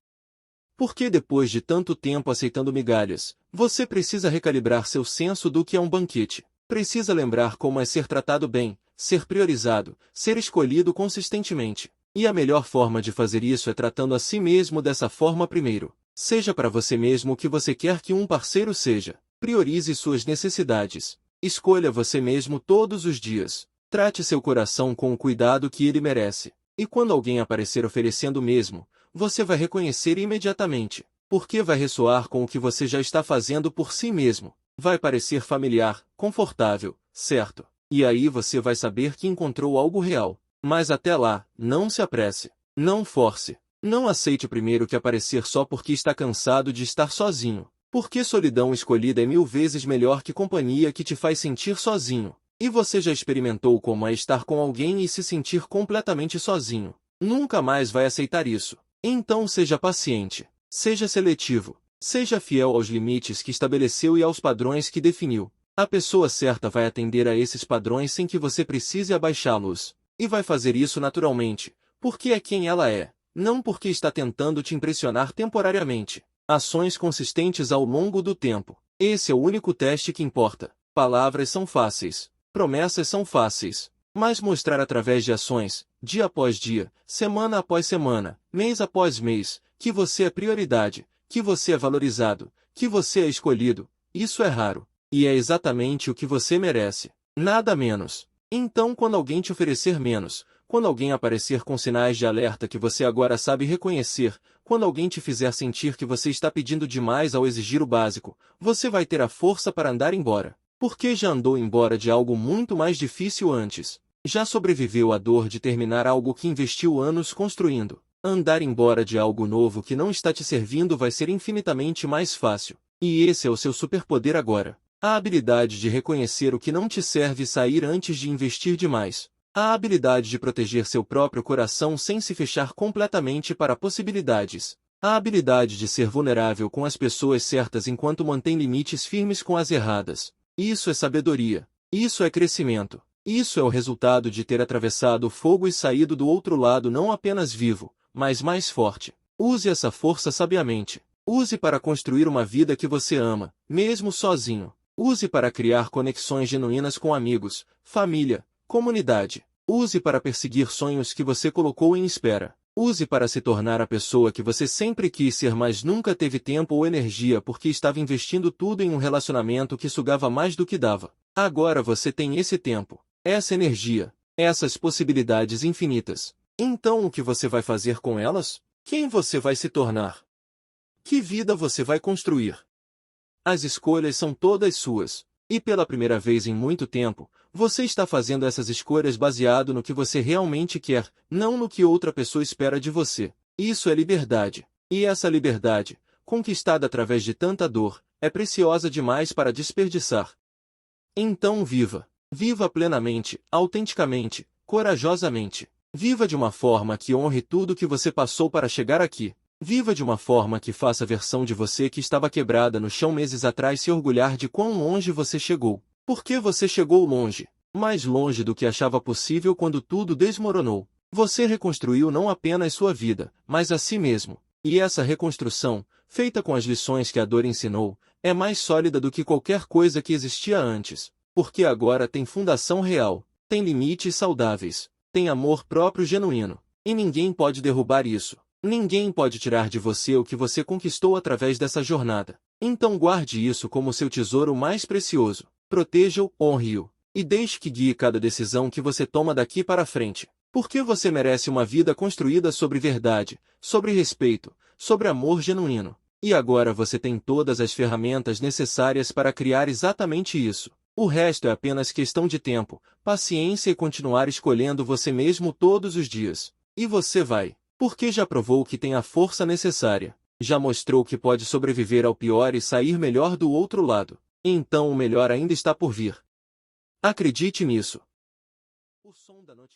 Porque depois de tanto tempo aceitando migalhas, você precisa recalibrar seu senso do que é um banquete. Precisa lembrar como é ser tratado bem, ser priorizado, ser escolhido consistentemente. E a melhor forma de fazer isso é tratando a si mesmo dessa forma primeiro. Seja para você mesmo o que você quer que um parceiro seja. Priorize suas necessidades. Escolha você mesmo todos os dias. Trate seu coração com o cuidado que ele merece. E quando alguém aparecer oferecendo o mesmo, você vai reconhecer imediatamente. Porque vai ressoar com o que você já está fazendo por si mesmo. Vai parecer familiar, confortável, certo. E aí você vai saber que encontrou algo real. Mas até lá, não se apresse. Não force. Não aceite o primeiro que aparecer só porque está cansado de estar sozinho. Porque solidão escolhida é 1000 vezes melhor que companhia que te faz sentir sozinho. E você já experimentou como é estar com alguém e se sentir completamente sozinho. Nunca mais vai aceitar isso. Então seja paciente. Seja seletivo. Seja fiel aos limites que estabeleceu e aos padrões que definiu. A pessoa certa vai atender a esses padrões sem que você precise abaixá-los. E vai fazer isso naturalmente, porque é quem ela é, não porque está tentando te impressionar temporariamente. Ações consistentes ao longo do tempo. Esse é o único teste que importa. Palavras são fáceis, promessas são fáceis, mas mostrar através de ações, dia após dia, semana após semana, mês após mês, que você é prioridade, que você é valorizado, que você é escolhido, isso é raro. E é exatamente o que você merece. Nada menos. Então, quando alguém te oferecer menos, quando alguém aparecer com sinais de alerta que você agora sabe reconhecer, quando alguém te fizer sentir que você está pedindo demais ao exigir o básico, você vai ter a força para andar embora. Porque já andou embora de algo muito mais difícil antes. Já sobreviveu à dor de terminar algo que investiu anos construindo. Andar embora de algo novo que não está te servindo vai ser infinitamente mais fácil. E esse é o seu superpoder agora. A habilidade de reconhecer o que não te serve e sair antes de investir demais. A habilidade de proteger seu próprio coração sem se fechar completamente para possibilidades. A habilidade de ser vulnerável com as pessoas certas enquanto mantém limites firmes com as erradas. Isso é sabedoria. Isso é crescimento. Isso é o resultado de ter atravessado o fogo e saído do outro lado não apenas vivo, mas mais forte. Use essa força sabiamente. Use para construir uma vida que você ama, mesmo sozinho. Use para criar conexões genuínas com amigos, família, comunidade. Use para perseguir sonhos que você colocou em espera. Use para se tornar a pessoa que você sempre quis ser, mas nunca teve tempo ou energia porque estava investindo tudo em um relacionamento que sugava mais do que dava. Agora você tem esse tempo, essa energia, essas possibilidades infinitas. Então o que você vai fazer com elas? Quem você vai se tornar? Que vida você vai construir? As escolhas são todas suas. E pela primeira vez em muito tempo, você está fazendo essas escolhas baseado no que você realmente quer, não no que outra pessoa espera de você. Isso é liberdade. E essa liberdade, conquistada através de tanta dor, é preciosa demais para desperdiçar. Então viva. Viva plenamente, autenticamente, corajosamente. Viva de uma forma que honre tudo que você passou para chegar aqui. Viva de uma forma que faça a versão de você que estava quebrada no chão meses atrás se orgulhar de quão longe você chegou. Porque você chegou longe. Mais longe do que achava possível quando tudo desmoronou. Você reconstruiu não apenas sua vida, mas a si mesmo. E essa reconstrução, feita com as lições que a dor ensinou, é mais sólida do que qualquer coisa que existia antes. Porque agora tem fundação real, tem limites saudáveis, tem amor próprio genuíno. E ninguém pode derrubar isso. Ninguém pode tirar de você o que você conquistou através dessa jornada. Então guarde isso como seu tesouro mais precioso. Proteja-o, honre-o. E deixe que guie cada decisão que você toma daqui para frente. Porque você merece uma vida construída sobre verdade, sobre respeito, sobre amor genuíno. E agora você tem todas as ferramentas necessárias para criar exatamente isso. O resto é apenas questão de tempo, paciência e continuar escolhendo você mesmo todos os dias. E você vai. Porque já provou que tem a força necessária. Já mostrou que pode sobreviver ao pior e sair melhor do outro lado. Então o melhor ainda está por vir. Acredite nisso. O som da notificação.